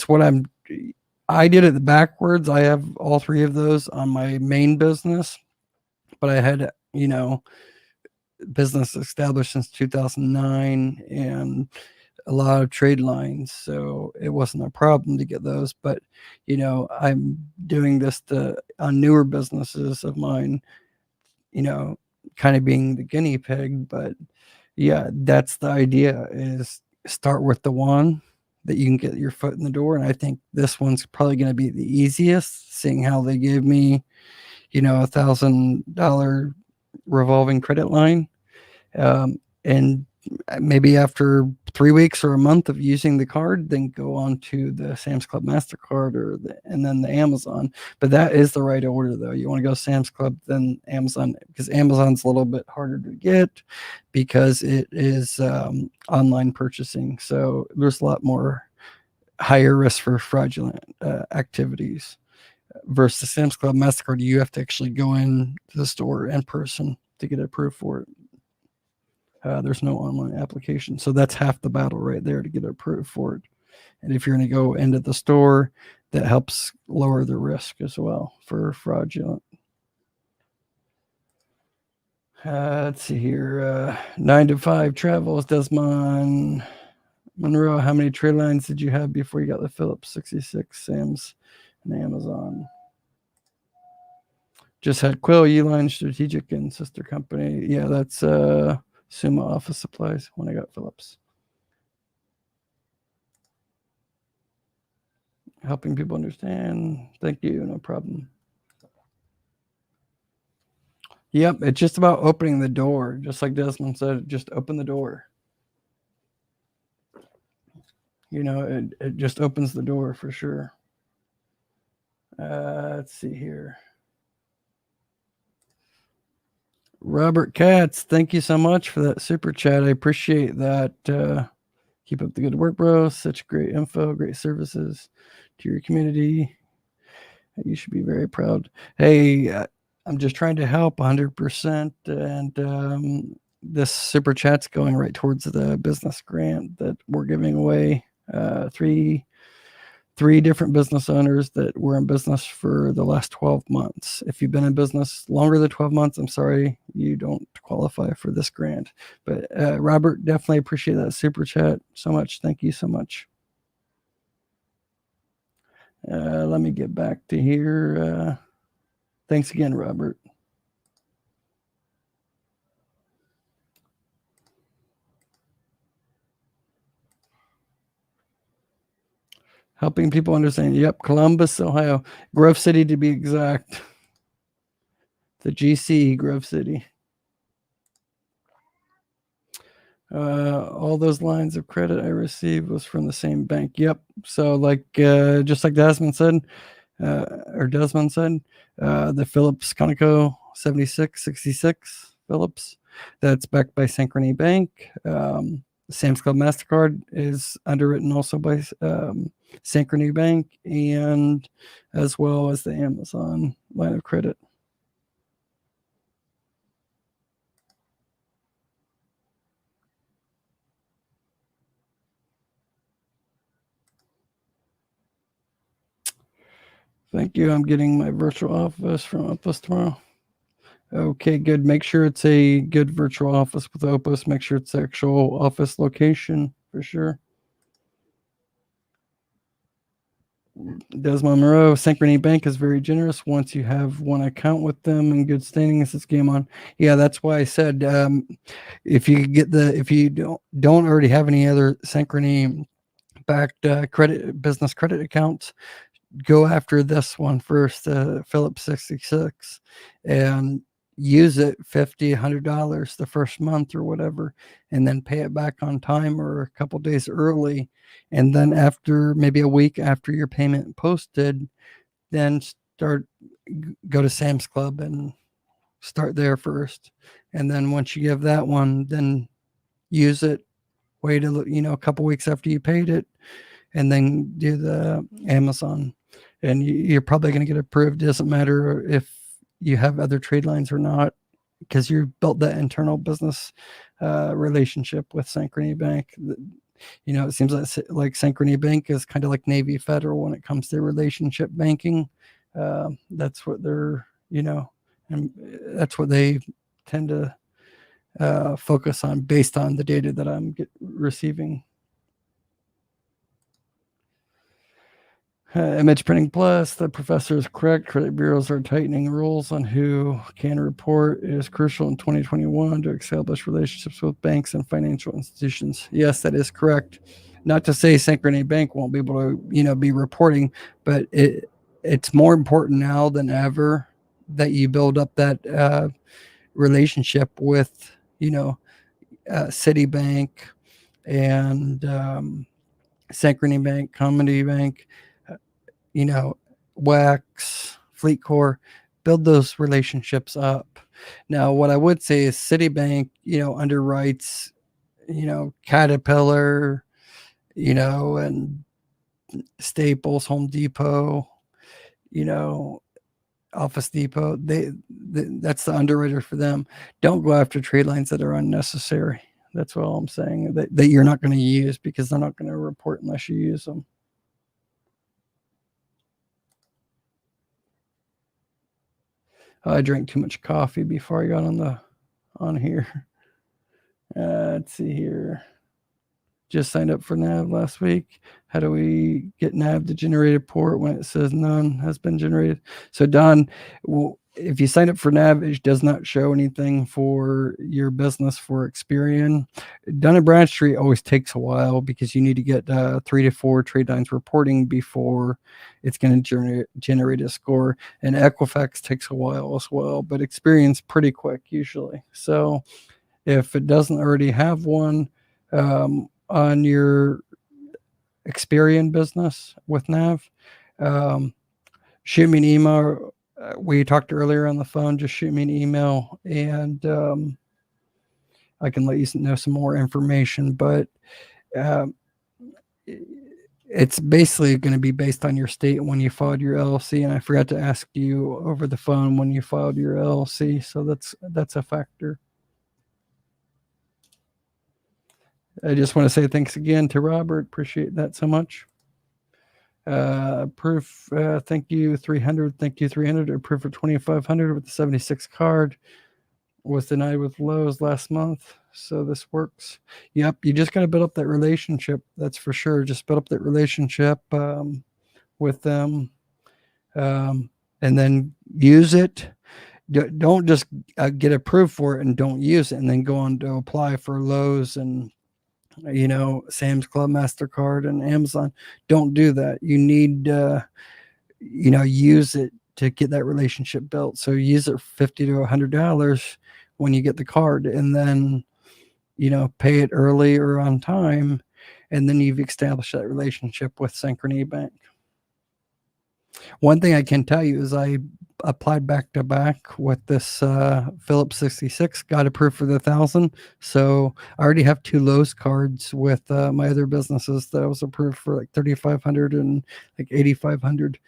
what I did it backwards. I have all 3 of those on my main business, but I had, business established since 2009 and a lot of trade lines. So it wasn't a problem to get those, but I'm doing this on newer businesses of mine, kind of being the guinea pig. But yeah, that's the idea, is start with the one that you can get your foot in the door. And I think this one's probably going to be the easiest, seeing how they gave me, $1,000 revolving credit line. And maybe after 3 weeks or a month of using the card, then go on to the Sam's Club MasterCard and then the Amazon. But that is the right order, though. You want to go Sam's Club, then Amazon, because Amazon's a little bit harder to get because it is online purchasing. So there's a lot more higher risk for fraudulent activities versus Sam's Club MasterCard. You have to actually go in to the store in person to get approved for it. There's no online application. So that's half the battle right there to get approved for it. And if you're going to go into the store, that helps lower the risk as well for fraudulent. Let's see here. 9 to 5 travels. Desmond Monroe, how many trade lines did you have before you got the Phillips 66, Sam's, and Amazon? Just had Quill, Uline, Strategic, and sister company. Yeah, that's Summa Office Supplies when I got Phillips. Helping people understand. Thank you. No problem. Yep, it's just about opening the door. Just like Desmond said, just open the door. It just opens the door for sure. Let's see here. Robert Katz, thank you so much for that super chat. I appreciate that. Keep up the good work, bro. Such great info, great services to your community. You should be very proud. Hey, I'm just trying to help 100%. And this super chat's going right towards the business grant that we're giving away. Three different business owners that were in business for the last 12 months. If you've been in business longer than 12 months, I'm sorry, you don't qualify for this grant. But Robert, definitely appreciate that super chat so much. Thank you so much. Let me get back to here. Thanks again, Robert. Helping people understand. Yep, Columbus, Ohio. Grove City to be exact. The GC, Grove City. All those lines of credit I received was from the same bank. Yep. So just like Desmond said, the Phillips Conoco 7666 Phillips, that's backed by Synchrony Bank. Sam's Club MasterCard is underwritten also by Synchrony Bank, and as well as the Amazon line of credit. Thank you. I'm getting my virtual office from Opus tomorrow. Okay, good. Make sure it's a good virtual office with Opus. Make sure it's the actual office location for sure. Desmond Moreau, Synchrony Bank is very generous once you have one account with them in good standing. This is game on. Yeah, that's why I said if you don't already have any other Synchrony backed business credit accounts, go after this one first, Phillips 66, and use it $50, $100 the first month or whatever, and then pay it back on time or a couple days early. And then after maybe a week after your payment posted, then go to Sam's Club and start there first. And then once you give that one, then use it, wait a couple weeks after you paid it, and then do the Amazon. And you're probably going to get approved. It doesn't matter if you have other trade lines or not, because you built that internal business relationship with Synchrony Bank. It seems like Synchrony Bank is kind of like Navy Federal when it comes to relationship banking. That's what they're, and that's what they tend to focus on based on the data that I'm receiving. Image Printing Plus, the professor is correct. Credit bureaus are tightening rules on who can report. It is crucial in 2021 to establish relationships with banks and financial institutions. Yes, that is correct. Not to say Synchrony Bank won't be able to, be reporting, but it's more important now than ever that you build up that relationship with, Citibank and Synchrony Bank, Comedy Bank, you know, Wax, FleetCor, build those relationships up. Now, what I would say is Citibank, underwrites, Caterpillar, and Staples, Home Depot, you know, Office Depot. That's the underwriter for them. Don't go after trade lines that are unnecessary. That's all I'm saying, that you're not going to use, because they're not going to report unless you use them. I drank too much coffee before I got on here. Let's see here. Just signed up for NAV last week. How do we get NAV to generate a report when it says none has been generated? So Don, if you sign up for NAV, it does not show anything for your business for Experian. Dun and Bradstreet always takes a while, because you need to get 3 to 4 trade lines reporting before it's going to generate a score. And Equifax takes a while as well, but Experian's pretty quick usually. So if it doesn't already have one on your Experian business with NAV, shoot me an email. We talked earlier on the phone. Just shoot me an email, and I can let you know some more information. But it's basically going to be based on your state when you filed your LLC. And I forgot to ask you over the phone when you filed your LLC, so that's a factor. I just want to say thanks again to Robert. Appreciate that so much. Proof, thank you, 300. Thank you, 300. Approved for 2,500 with the 76 card. Was denied with Lowe's last month, so this works. Yep, you just got to build up that relationship. That's for sure. Just build up that relationship with them, and then use it. Don't just get approved for it and don't use it, and then go on to apply for Lowe's and Sam's Club, MasterCard, and Amazon. Don't do that. You need use it to get that relationship built. So use it $50 to $100 when you get the card, and then pay it early or on time, and then you've established that relationship with Synchrony Bank. One thing I can tell you is I applied back to back with this Phillips 66, got approved for the 1,000. So I already have 2 Lowe's cards with my other businesses that I was approved for like 3,500 and like 8,500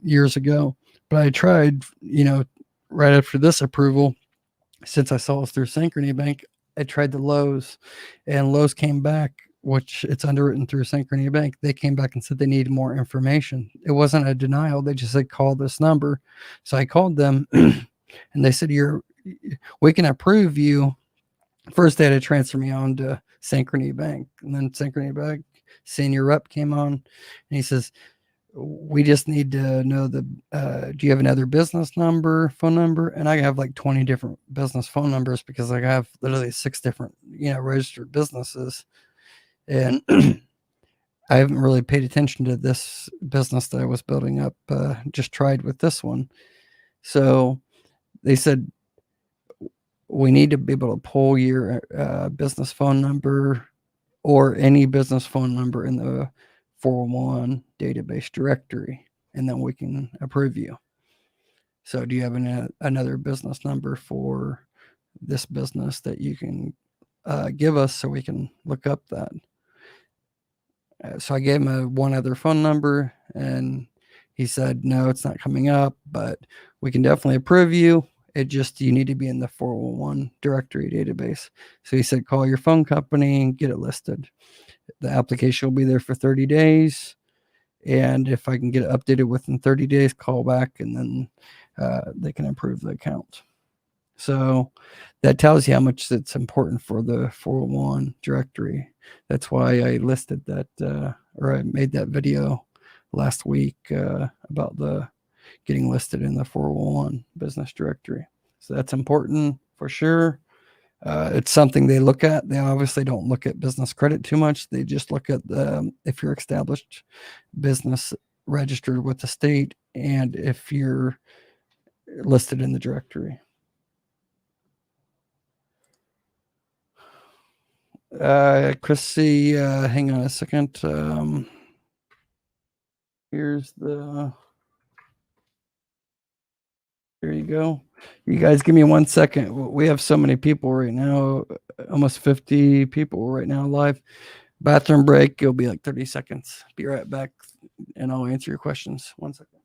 years ago. But I tried, right after this approval, since I saw it through Synchrony Bank, I tried the Lowe's, and Lowe's came back, which it's underwritten through Synchrony Bank. They came back and said they needed more information. It wasn't a denial. They just said, call this number. So I called them and they said, we can approve you. First, they had to transfer me on to Synchrony Bank, and then Synchrony Bank senior rep came on, and he says, we just need to know do you have another business number, phone number? And I have like 20 different business phone numbers, because I have literally 6 different, registered businesses. And I haven't really paid attention to this business that I was building up. Just tried with this one. So they said, we need to be able to pull your business phone number or any business phone number in the 401 database directory, and then we can approve you. So do you have another business number for this business that you can give us so we can look up that? So I gave him one other phone number, and he said, no, it's not coming up, but we can definitely approve you. You need to be in the 401 directory database. So he said, call your phone company and get it listed. The application will be there for 30 days. And if I can get it updated within 30 days, call back, and then they can approve the account. So that tells you how much it's important for the 401 directory. That's why I listed that, or I made that video last week about the getting listed in the 401 business directory. So that's important for sure. It's something they look at. They obviously don't look at business credit too much. They just look at if you're established business registered with the state and if you're listed in the directory. Chrissy, hang on a second. Here's the. There you go. You guys give me 1 second. We have so many people right now, almost 50 people right now live. Bathroom break. It'll be like 30 seconds. Be right back and I'll answer your questions. 1 second.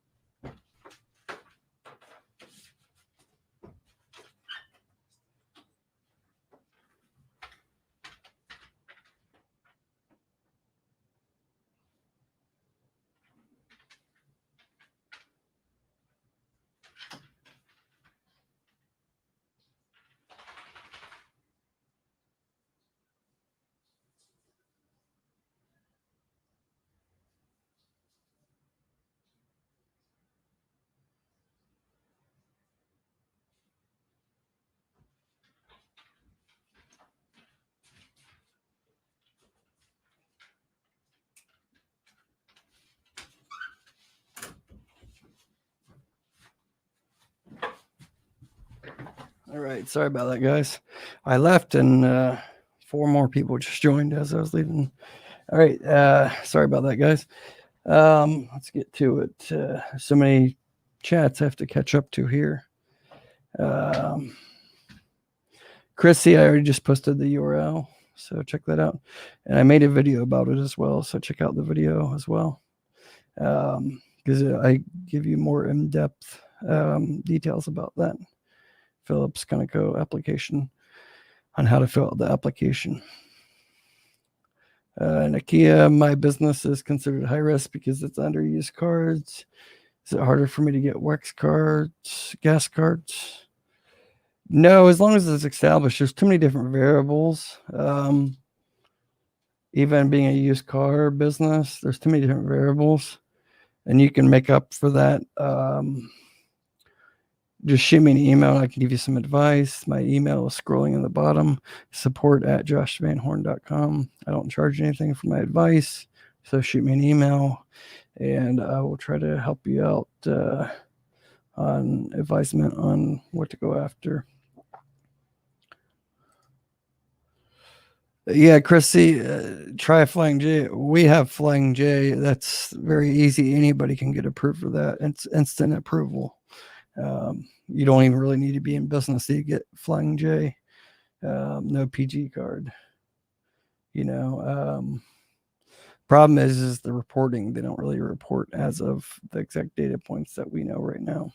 All right. Sorry about that, guys. I left and 4 more people just joined as I was leaving. All right. Sorry about that, guys. Let's get to it. So many chats I have to catch up to here. Chrissy, I already just posted the URL, so check that out. And I made a video about it as well, so check out the video as well. Because I give you more in-depth details about that Phillips Conoco application on how to fill out the application. Nakia, my business is considered high risk because it's underused cards. Is it harder for me to get WEX cards, gas cards? No, as long as it's established. There's too many different variables. Even being a used car business, there's too many different variables, and you can make up for that. Just shoot me an email and I can give you some advice. My email is scrolling in the bottom, support@joshvanhorn.com. I don't charge anything for my advice, so shoot me an email and I will try to help you out on advisement on what to go after. Yeah, Chrissy, try Flying J. We have Flying J. That's very easy. Anybody can get approved for that. It's instant approval. You don't even really need to be in business to get Flying J. No PG card. Problem is the reporting. They don't really report as of the exact data points that we know right now.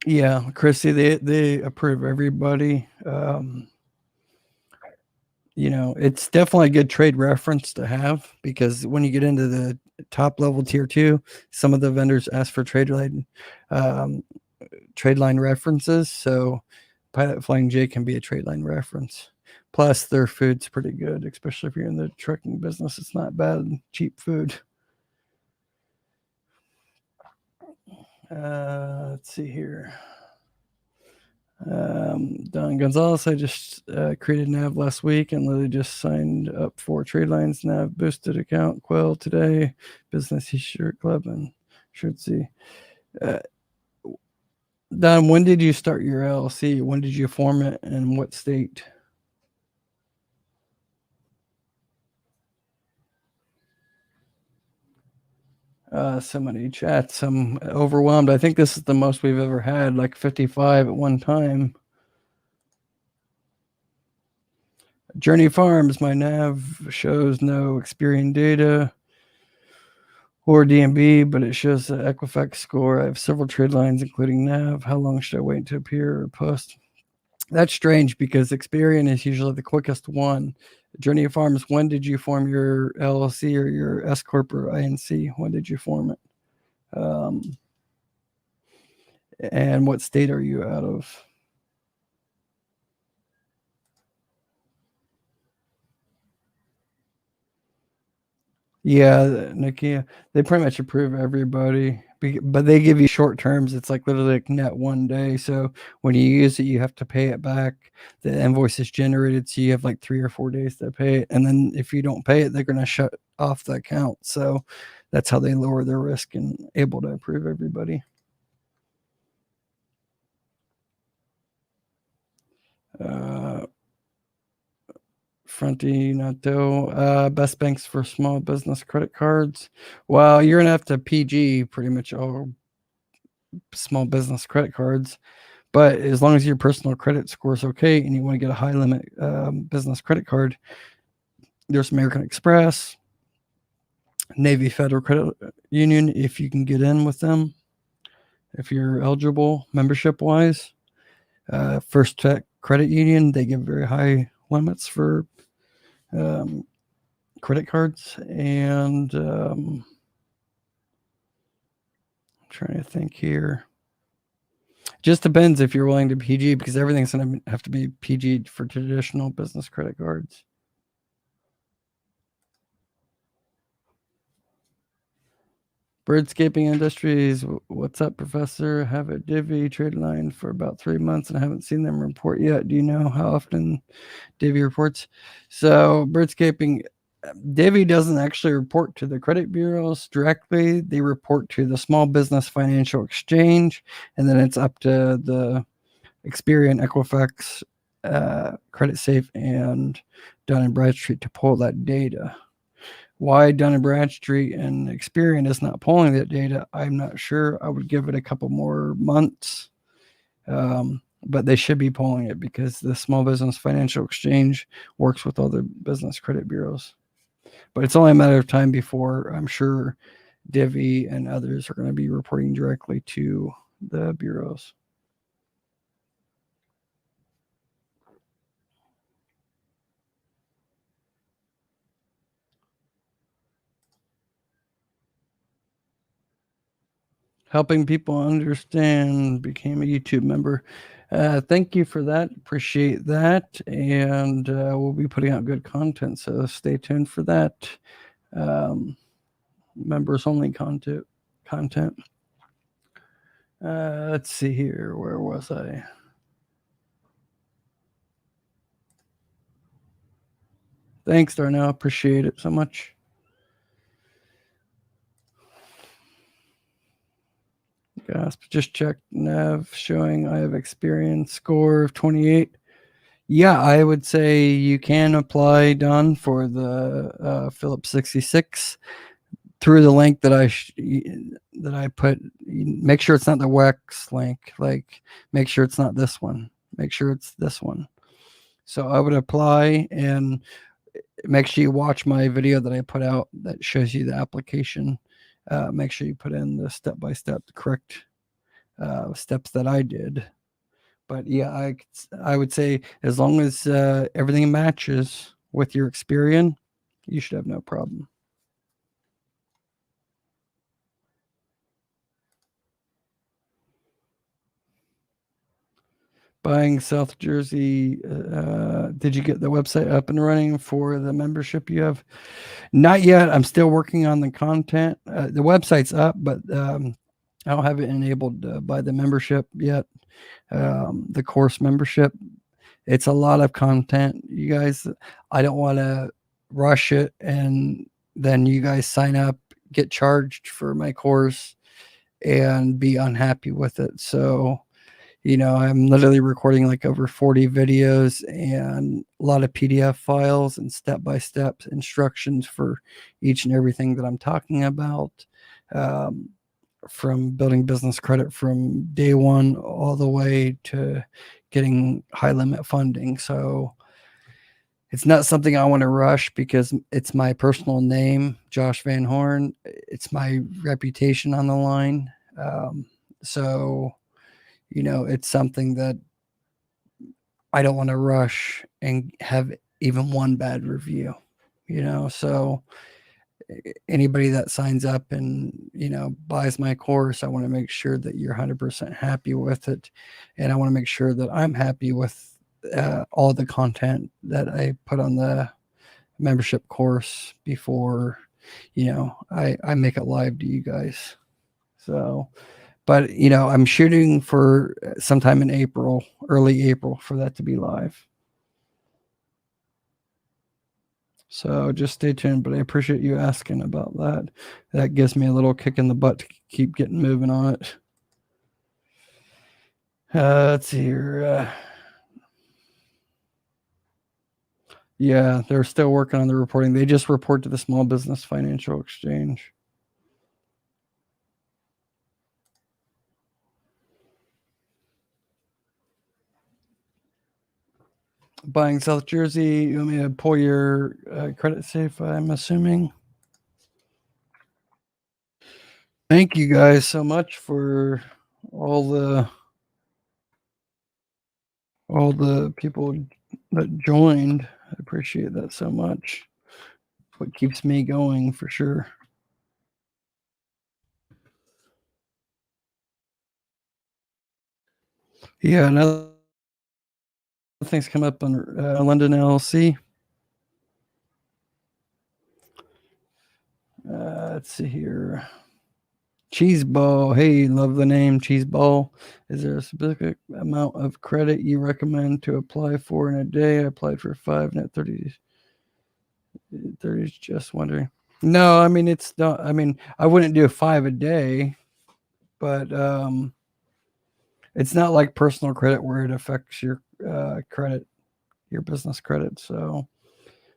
Yeah, Chrissy, they approve everybody. It's definitely a good trade reference to have because when you get into the top level tier 2, some of the vendors ask for trade line references. So Pilot Flying J can be a trade line reference. Plus, their food's pretty good, especially if you're in the trucking business. It's not bad, cheap food. Let's see here. Don Gonzalez, I just created NAV last week and Lily just signed up for Tradelines NAV boosted account Quell today, Business T-shirt Club, and should see. Don, when did you start your LLC? When did you form it and what state? So many chats. I'm overwhelmed. I think this is the most we've ever had, like 55 at one time. Journey Farms, my NAV shows no Experian data or DMB, but it shows the Equifax score. I have several trade lines, including NAV. How long should I wait to appear or post? That's strange because Experian is usually the quickest one. Journey Farms, when did you form your LLC or your S Corp or INC? When did you form it? And what state are you out of? Yeah, Nakia, they pretty much approve everybody but they give you short terms. It's like literally like net 1 day. So when you use it, you have to pay it back. The invoice is generated, so you have like 3 or 4 days to pay it. And then if you don't pay it, they're going to shut off the account. So that's how they lower their risk and able to approve everybody. Fronty, best banks for small business credit cards. Well, you're going to have to PG pretty much all small business credit cards. But as long as your personal credit score is okay and you want to get a high limit business credit card, there's American Express, Navy Federal Credit Union, if you can get in with them, if you're eligible membership wise. First Tech Credit Union, they give very high limits for credit cards. And I'm trying to think here. Just depends if you're willing to PG, because everything's going to have to be PG for traditional business credit cards. Birdscaping Industries, what's up, Professor? Have a divvy trade line for about 3 months and I haven't seen them report yet. Do you know how often divvy reports? So Birdscaping, divvy doesn't actually report to the credit bureaus directly. They report to the Small Business Financial Exchange, and then it's up to the Experian, Equifax, Creditsafe, and Dun and Bradstreet to pull that data. Why Dun and Bradstreet and Experian is not pulling that data, I'm not sure. I would give it a couple more months, but they should be pulling it because the Small Business Financial Exchange works with other business credit bureaus. But it's only a matter of time before I'm sure Divvy and others are going to be reporting directly to the bureaus. Helping people understand, became a YouTube member. Thank you for that. Appreciate that. And we'll be putting out good content, so stay tuned for that. Members only content. Let's see here. Where was I? Thanks, Darnell. Appreciate it so much. Gasp. Just checked Nav showing I have Experian score of 28. Yeah, I would say you can apply, Don, for the Phillips 66 through the link that I put. Make sure it's not the WEX link. Like, make sure it's not this one. Make sure it's this one. So I would apply, and make sure you watch my video that I put out that shows you the application. Make sure you put in the step-by-step correct steps that I did. But yeah, I would say as long as everything matches with your Experian, you should have no problem. Buying South Jersey. Did you get the website up and running for the membership you have? Not yet. I'm still working on the content. The website's up, but I don't have it enabled by the membership yet. The course membership. It's a lot of content, you guys. I don't want to rush it and then you guys sign up, get charged for my course, and be unhappy with it. So, I'm literally recording like over 40 videos and a lot of PDF files and step-by-step instructions for each and everything that I'm talking about, from building business credit from day one all the way to getting high limit funding. So it's not something I want to rush because it's my personal name, Josh Van Horn. It's my reputation on the line. So it's something that I don't want to rush and have even one bad review, so anybody that signs up and, buys my course, I want to make sure that you're 100% happy with it. And I want to make sure that I'm happy with all the content that I put on the membership course before, I make it live to you guys. So, but I'm shooting for sometime in April, early April, for that to be live. So just stay tuned. But I appreciate you asking about that. That gives me a little kick in the butt to keep getting moving on it. Let's see here. Yeah, they're still working on the reporting. They just report to the Small Business Financial Exchange. Buying South Jersey. You want me to pull your Creditsafe, I'm assuming? Thank you guys so much for all the people that joined. I appreciate that so much. What keeps me going for sure. Yeah, another things come up on London LLC. Let's see here. Cheese ball. Hey, love the name Cheese ball. Is there a specific amount of credit you recommend to apply for in a day? I applied for 5 net 30. 30 is just wondering. No, I mean it's not. I mean I wouldn't do 5 a day, but it's not like personal credit where it affects your credit, your business credit. So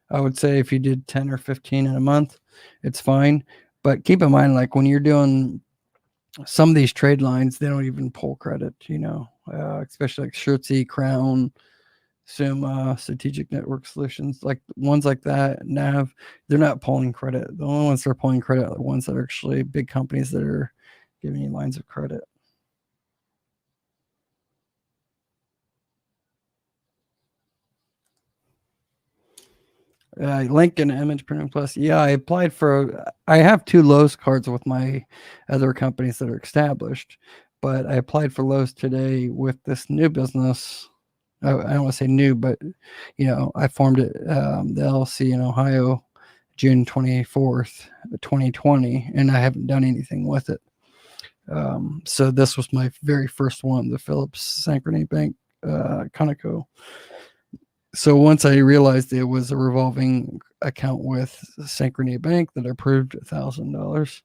I would say if you did 10 or 15 in a month, it's fine. But keep in mind, like when you're doing some of these trade lines, they don't even pull credit, especially like Shirtsy, Crown, Suma, Strategic Network Solutions, like ones like that, Nav, they're not pulling credit. The only ones that are pulling credit are the ones that are actually big companies that are giving you lines of credit. Lincoln Image Printing Plus. Yeah, I applied for. I have 2 Lowe's cards with my other companies that are established, but I applied for Lowe's today with this new business. I don't want to say new, but I formed it, the LLC in Ohio, June 24th, 2020, and I haven't done anything with it. So this was my very first one, the Phillips Synchrony Bank, Conoco. So once I realized it was a revolving account with Synchrony Bank that approved $1,000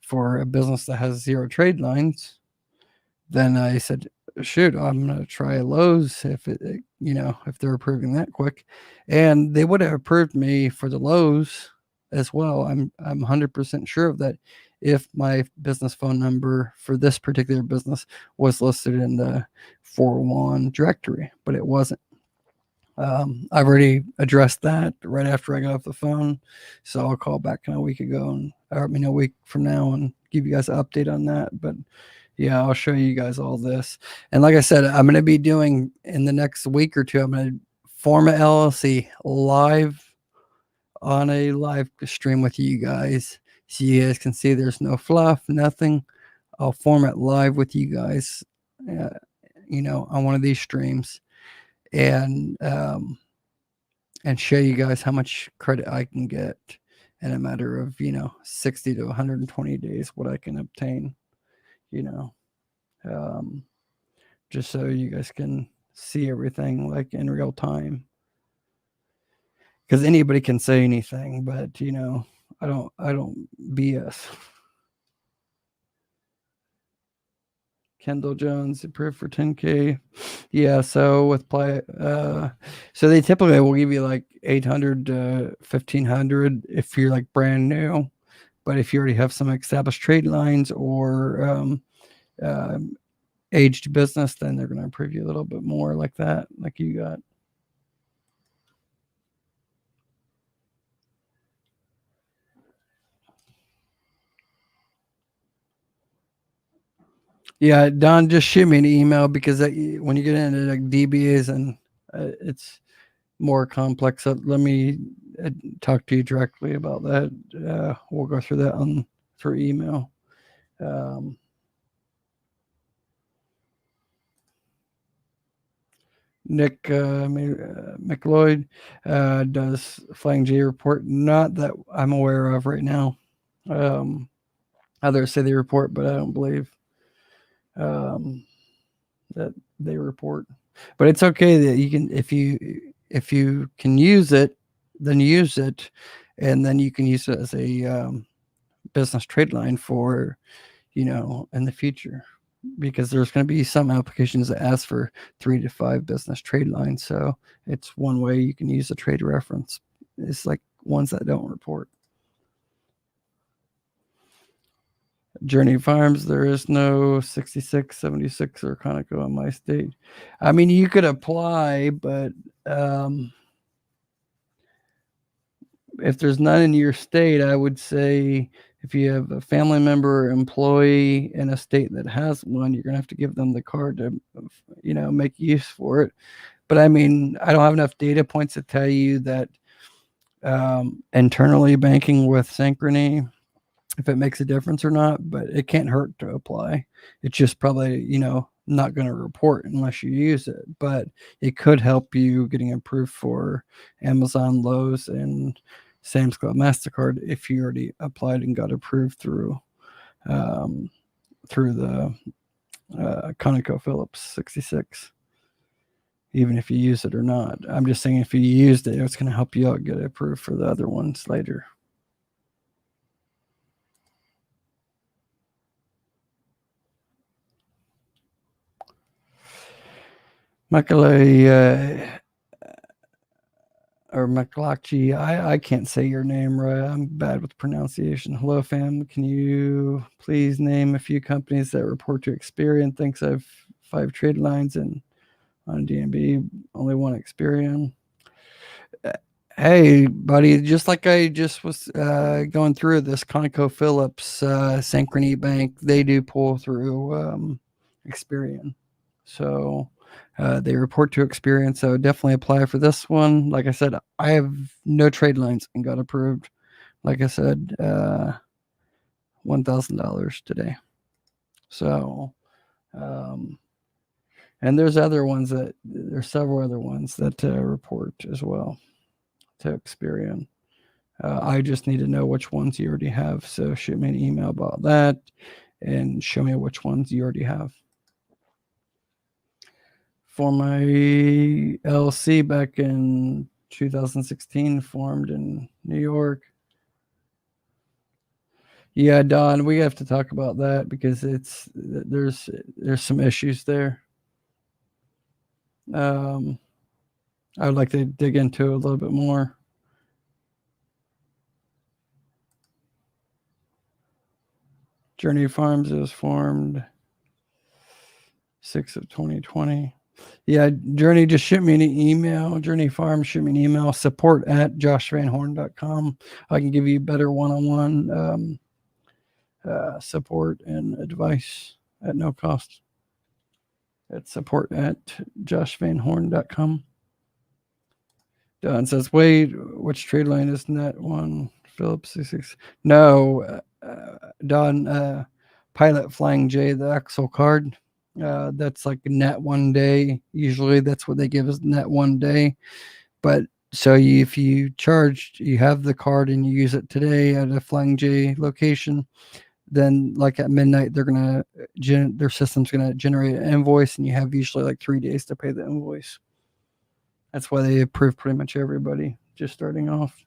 for a business that has 0 trade lines, then I said, shoot, I'm going to try Lowe's if if they're approving that quick. And they would have approved me for the Lowe's as well. I'm 100% sure of that if my business phone number for this particular business was listed in the 401 directory, but it wasn't. I've already addressed that right after I got off the phone. So I'll call back in a week ago and a week from now and give you guys an update on that. But yeah, I'll show you guys all this. And like I said, I'm going to be doing in the next week or 2, I'm going to form a LLC live on a live stream with you guys. So you guys can see there's no fluff, nothing. I'll form it live with you guys, on one of these streams and show you guys how much credit I can get in a matter of 60 to 120 days, what I can obtain, just so you guys can see everything like in real time, because anybody can say anything, but I don't BS. Kendall Jones approved for 10K. Yeah, so with so they typically will give you like 800 to 1500 if you're like brand new, but if you already have some established trade lines or aged business, then they're going to approve you a little bit more like that, like you got. Yeah, Don, just shoot me an email because when you get into like DBAs and it's more complex. Let me talk to you directly about that. We'll go through that through email. Nick McLeod does Flying J report. Not that I'm aware of right now. Others say they report, but I don't believe that they report. But it's okay that you can, if you can use it, then use it, and then you can use it as a business trade line for, in the future, because there's going to be some applications that ask for 3 to 5 business trade lines. So it's one way you can use a trade reference. It's like ones that don't report. Journey Farms, there is no 66, 76, or Conoco in my state. I mean, you could apply, but if there's none in your state, I would say if you have a family member or employee in a state that has one, you're going to have to give them the card to, make use for it. But I mean, I don't have enough data points to tell you that internally banking with Synchrony, if it makes a difference or not, but it can't hurt to apply. It's just probably, not going to report unless you use it, but it could help you getting approved for Amazon, Lowe's, and Sam's Club MasterCard if you already applied and got approved through the ConocoPhillips 66. Even if you use it or not. I'm just saying if you used it, it's going to help you out get approved for the other ones later. McLachie, I can't say your name right. I'm bad with pronunciation. Hello, fam. Can you please name a few companies that report to Experian? Thanks. I have 5 trade lines and on DNB, only one Experian. Hey, buddy, just like I just was going through this, ConocoPhillips, Synchrony Bank, they do pull through Experian. So they report to Experian. So definitely apply for this one. Like I said, I have no trade lines and got approved. Like I said, $1,000 today. So, and there's several other ones that report as well to Experian. I just need to know which ones you already have. So shoot me an email about that and show me which ones you already have. For my LLC back in 2016, formed in New York. Yeah, Don, we have to talk about that because there's some issues there. I would like to dig into it a little bit more. Journey Farms is formed 6 of 2020. Yeah, Journey, just shoot me an email. Journey Farms, shoot me an email. support@joshvanhorn.com. I can give you better one-on-one support and advice at no cost. It's support@joshvanhorn.com. Don says, wait, which trade line is net one? Phillips 66. No, Don, Pilot Flying J, the Axel card. That's like net one day. Usually that's what they give us, net one day. But so if you have the card and you use it today at a Flying J location, then like at midnight, their system's going to generate an invoice and you have usually like 3 days to pay the invoice. That's why they approve pretty much everybody just starting off.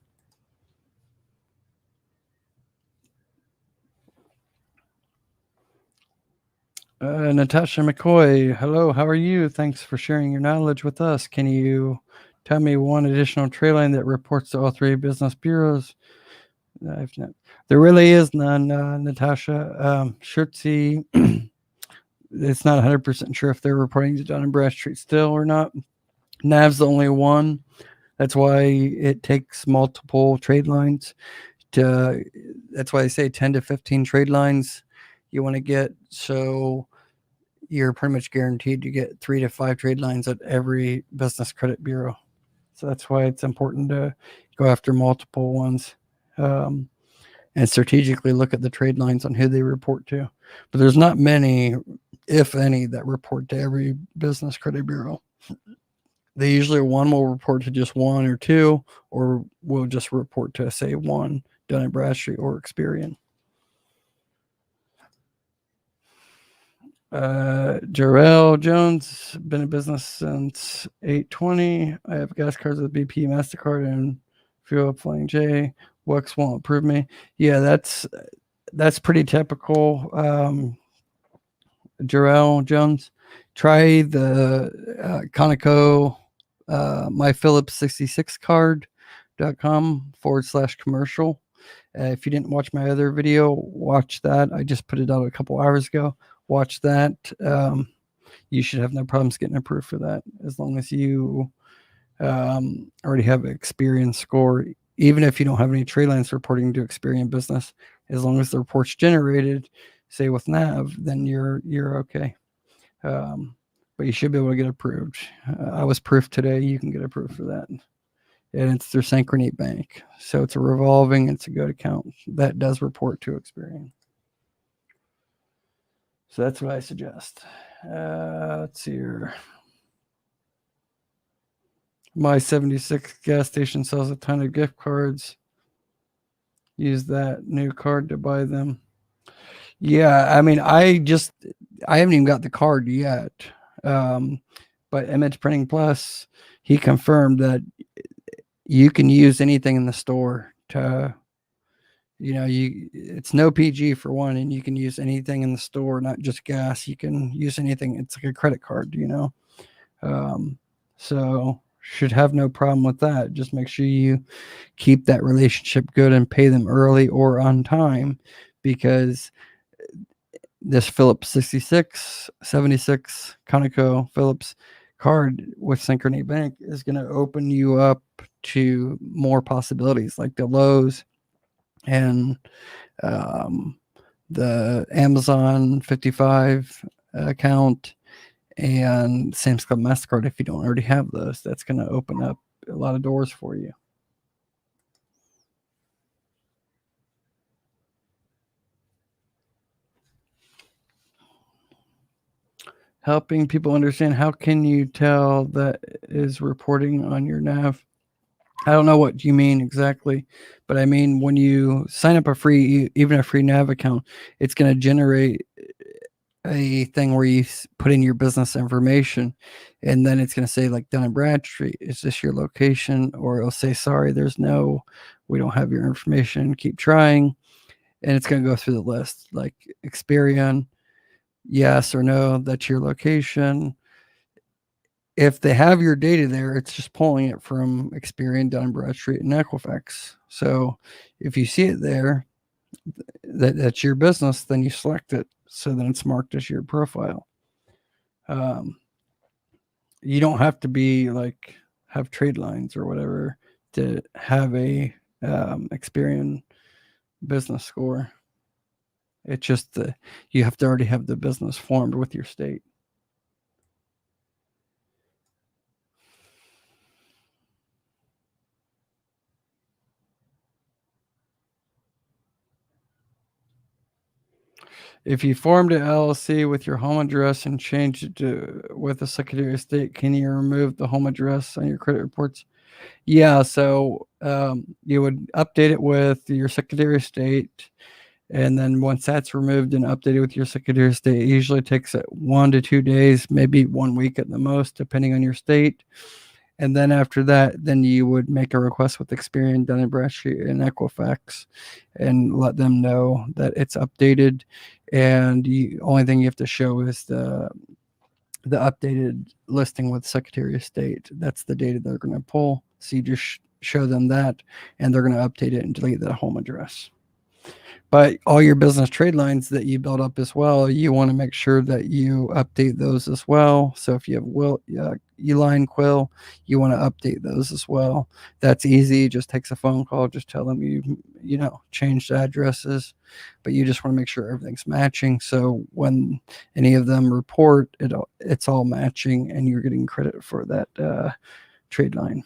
Natasha McCoy, hello, how are you? Thanks for sharing your knowledge with us. Can you tell me one additional trade line that reports to all 3 business bureaus? There really is none, Natasha. Shirtsy, it's not 100% sure if they're reporting to Dun and Bradstreet still or not. NAV's the only one. That's why it takes multiple trade lines. That's why they say 10 to 15 trade lines you want to get. So you're pretty much guaranteed to get 3 to 5 trade lines at every business credit bureau. So that's why it's important to go after multiple ones and strategically look at the trade lines on who they report to. But there's not many, if any, that report to every business credit bureau. They usually one will report to just 1 or 2, or will just report to, say, 1, Dun and Bradstreet or Experian. Jarrell Jones, been in business since 8/20. I have gas cards with BP, MasterCard, and fuel up Flying J. Wux won't approve me. Yeah, that's pretty typical. Jarrell Jones, try the Conoco my Phillips 66 card.com/commercial. If you didn't watch my other video, watch that. I just put it out a couple hours ago. Watch that. You should have no problems getting approved for that as long as you already have an Experian score. Even if you don't have any trade lines reporting to Experian Business, as long as the report's generated, say with Nav, then you're okay. But you should be able to get approved. I was proofed today. You can get approved for that. And it's through Synchrony Bank. So it's a revolving, it's a good account that does report to Experian. So that's what I suggest. Let's see here. My 76 gas station sells a ton of gift cards. Use that new card to buy them. Yeah, I mean, I haven't even got the card yet. But Image Printing Plus, he confirmed that you can use anything in the store to, it's no PG for one, and you can use anything in the store, not just gas. You can use anything. It's like a credit card, so should have no problem with that. Just make sure you keep that relationship good and pay them early or on time, because this Phillips 66, 76 Conoco Phillips card with Synchrony Bank is going to open you up to more possibilities, like the Lowe's and the Amazon 55 account and Sam's Club MasterCard. If you don't already have those, that's going to open up a lot of doors for you. Helping people understand, how can you tell that is reporting on your nav? I don't know what you mean exactly, but I mean, when you sign up even a free nav account, it's going to generate a thing where you put in your business information, and then it's going to say, like, Dun and Bradstreet, is this your location? Or it'll say, sorry, we don't have your information, keep trying. And it's going to go through the list, like Experian, yes or no, that's your location. If they have your data there, it's just pulling it from Experian, Dun and Bradstreet, and Equifax. So if you see it there, that's your business, then you select it, so then it's marked as your profile. You don't have to be like have trade lines or whatever to have a Experian business score. It's just you have to already have the business formed with your state. If you formed an LLC with your home address and changed it to with a Secretary of State, can you remove the home address on your credit reports? Yeah, so you would update it with your Secretary of State, and then once that's removed and updated with your Secretary of State, it usually takes 1 to 2 days, maybe 1 week at the most, depending on your state. And then after that, then you would make a request with Experian, Dun and Bradstreet, and Equifax, and let them know that it's updated. And the only thing you have to show is the updated listing with Secretary of State. That's the data they're going to pull. So you just show them that, and they're going to update it and delete that home address. But all your business trade lines that you build up as well, you want to make sure that you update those as well. So if you have Uline, Quill, you want to update those as well. That's easy. Just takes a phone call. Just tell them you changed addresses, but you just want to make sure everything's matching. So when any of them report, it's all matching, and you're getting credit for that trade line.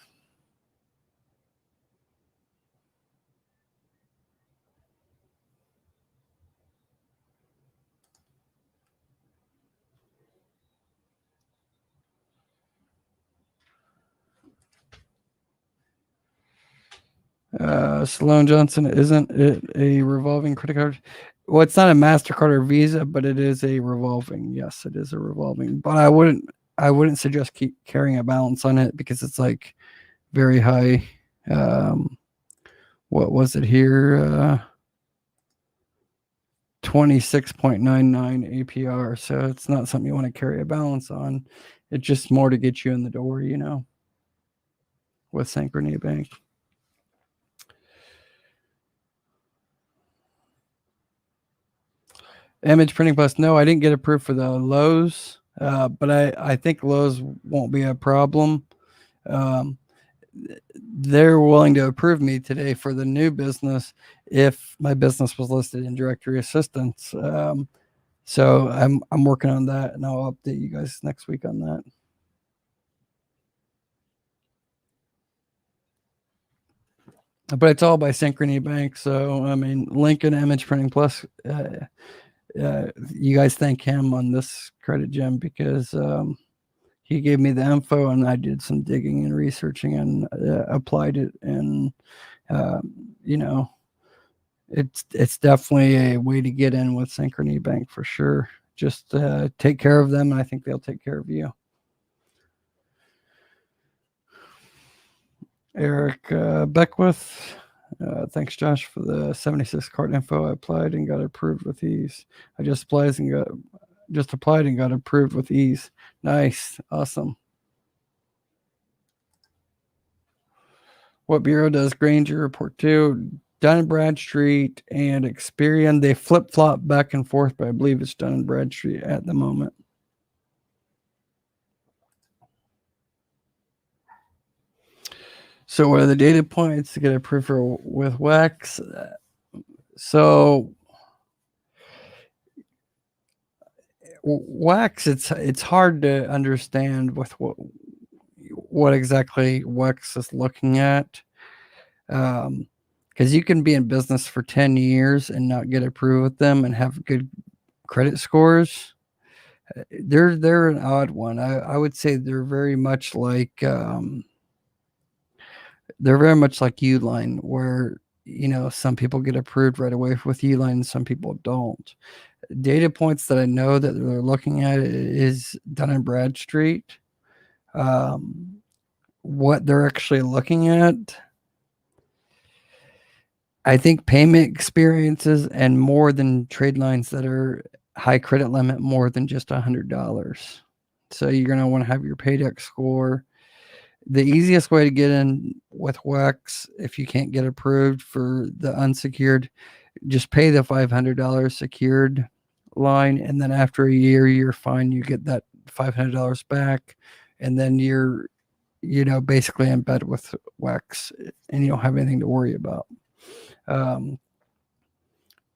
Sloan Johnson, isn't it a revolving credit card? Well, it's not a MasterCard or Visa, but it is a revolving. Yes, it is a revolving. But I wouldn't suggest keep carrying a balance on it because it's like very high. What was it here? 26.99 APR. So it's not something you want to carry a balance on. It's just more to get you in the door, with Synchrony Bank. Image Printing Plus. No, I didn't get approved for the Lowe's, but I think Lowe's won't be a problem. They're willing to approve me today for the new business if my business was listed in directory assistance. So I'm working on that, and I'll update you guys next week on that. But it's all by Synchrony Bank. So I mean, Lincoln Image Printing Plus. You guys thank him on this credit gem because he gave me the info and I did some digging and researching and applied it. And it's definitely a way to get in with Synchrony Bank for sure. Just take care of them, and I think they'll take care of you. Eric Beckwith. Thanks, Josh, for the 76 card info. I applied and got approved with ease. I just applied and got approved with ease. Nice. Awesome. What bureau does Granger report to? Dun and Bradstreet and Experian. They flip-flop back and forth, but I believe it's Dun and Bradstreet at the moment. So what are the data points to get approved with WEX? So WEX, it's hard to understand with what exactly WEX is looking at. Because you can be in business for 10 years and not get approved with them and have good credit scores. They're an odd one. I would say they're very much like Uline, where some people get approved right away with Uline and some people don't. Data points that I know that they're looking at is Dun and Bradstreet. What they're actually looking at, I think payment experiences and more than trade lines that are high credit limit, more than just $100. So you're going to want to have your paydex score. The easiest way to get in with WEX, if you can't get approved for the unsecured, just pay the $500 secured line, and then after a year, you're fine. You get that $500 back, and then you're, basically in bed with WEX, and you don't have anything to worry about.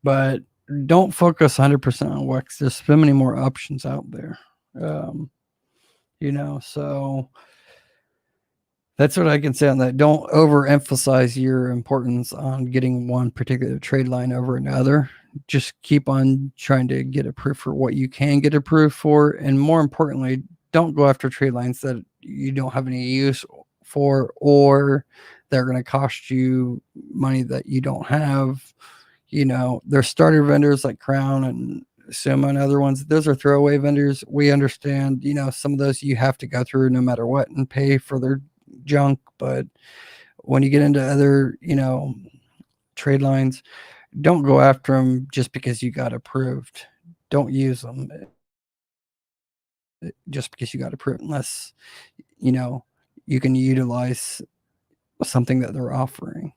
But don't focus 100% on WEX. There's so many more options out there. So that's what I can say on that. Don't overemphasize your importance on getting one particular trade line over another. Just keep on trying to get approved for what you can get approved for. And more importantly, don't go after trade lines that you don't have any use for, or they're going to cost you money that you don't have. There's starter vendors like Crown and Suma and other ones. Those are throwaway vendors. We understand, some of those you have to go through no matter what and pay for their junk. But when you get into other, trade lines, don't go after them just because you got approved. Don't use them just because you got approved, unless, you can utilize something that they're offering,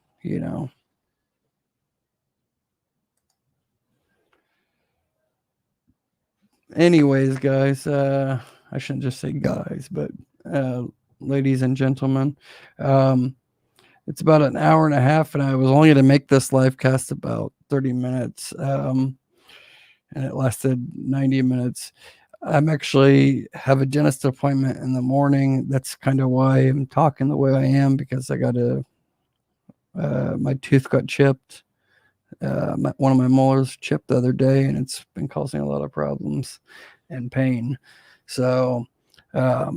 Anyways, guys, I shouldn't just say guys, but ladies and gentlemen, it's about an hour and a half, and I was only going to make this live cast about 30 minutes, and it lasted 90 minutes. I'm actually have a dentist appointment in the morning. That's kind of why I'm talking the way I am, because I got my tooth got chipped. One of my molars chipped the other day, and it's been causing a lot of problems and pain. So I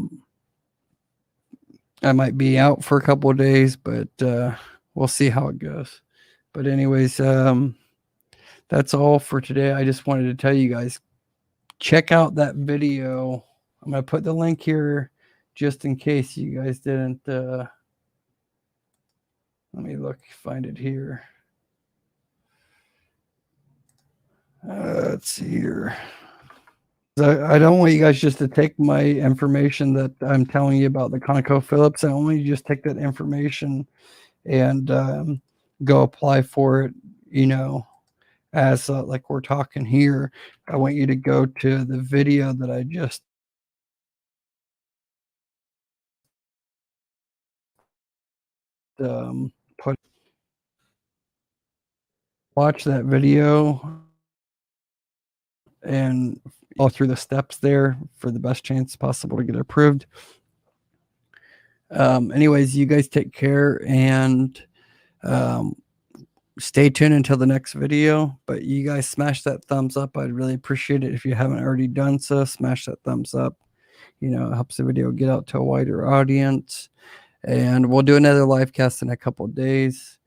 might be out for a couple of days, but we'll see how it goes. But anyways, that's all for today. I just wanted to tell you guys, check out that video. I'm going to put the link here just in case you guys didn't. Let me find it here. Let's see here. I don't want you guys just to take my information that I'm telling you about the ConocoPhillips. I want you to just take that information and go apply for it, as like we're talking here. I want you to go to the video that I just put. Watch that video and go through the steps there for the best chance possible to get it approved. Anyways, you guys take care and stay tuned until the next video. But you guys smash that thumbs up. I'd really appreciate it. If you haven't already done so, smash that thumbs up. It helps the video get out to a wider audience. And we'll do another live cast in a couple of days.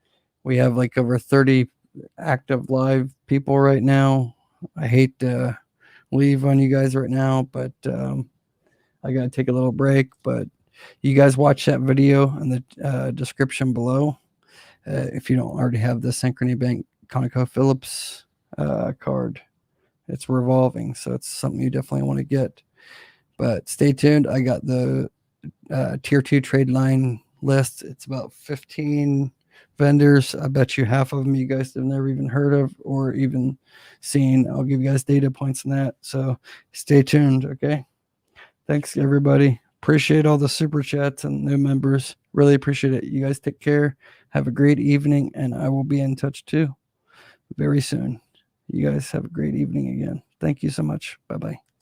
We have like over 30 active live people right now. I hate to leave on you guys right now, but I gotta take a little break. But you guys watch that video in the description below. If you don't already have the Synchrony Bank ConocoPhillips card, it's revolving, so it's something you definitely want to get. But stay tuned. I got the tier 2 trade line list. It's about 15 vendors. I bet you half of them you guys have never even heard of or even seen. I'll give you guys data points on that. So stay tuned. Okay. Thanks, everybody. Appreciate all the super chats and new members. Really appreciate it. You guys take care. Have a great evening, and I will be in touch too very soon. You guys have a great evening again. Thank you so much. Bye-bye.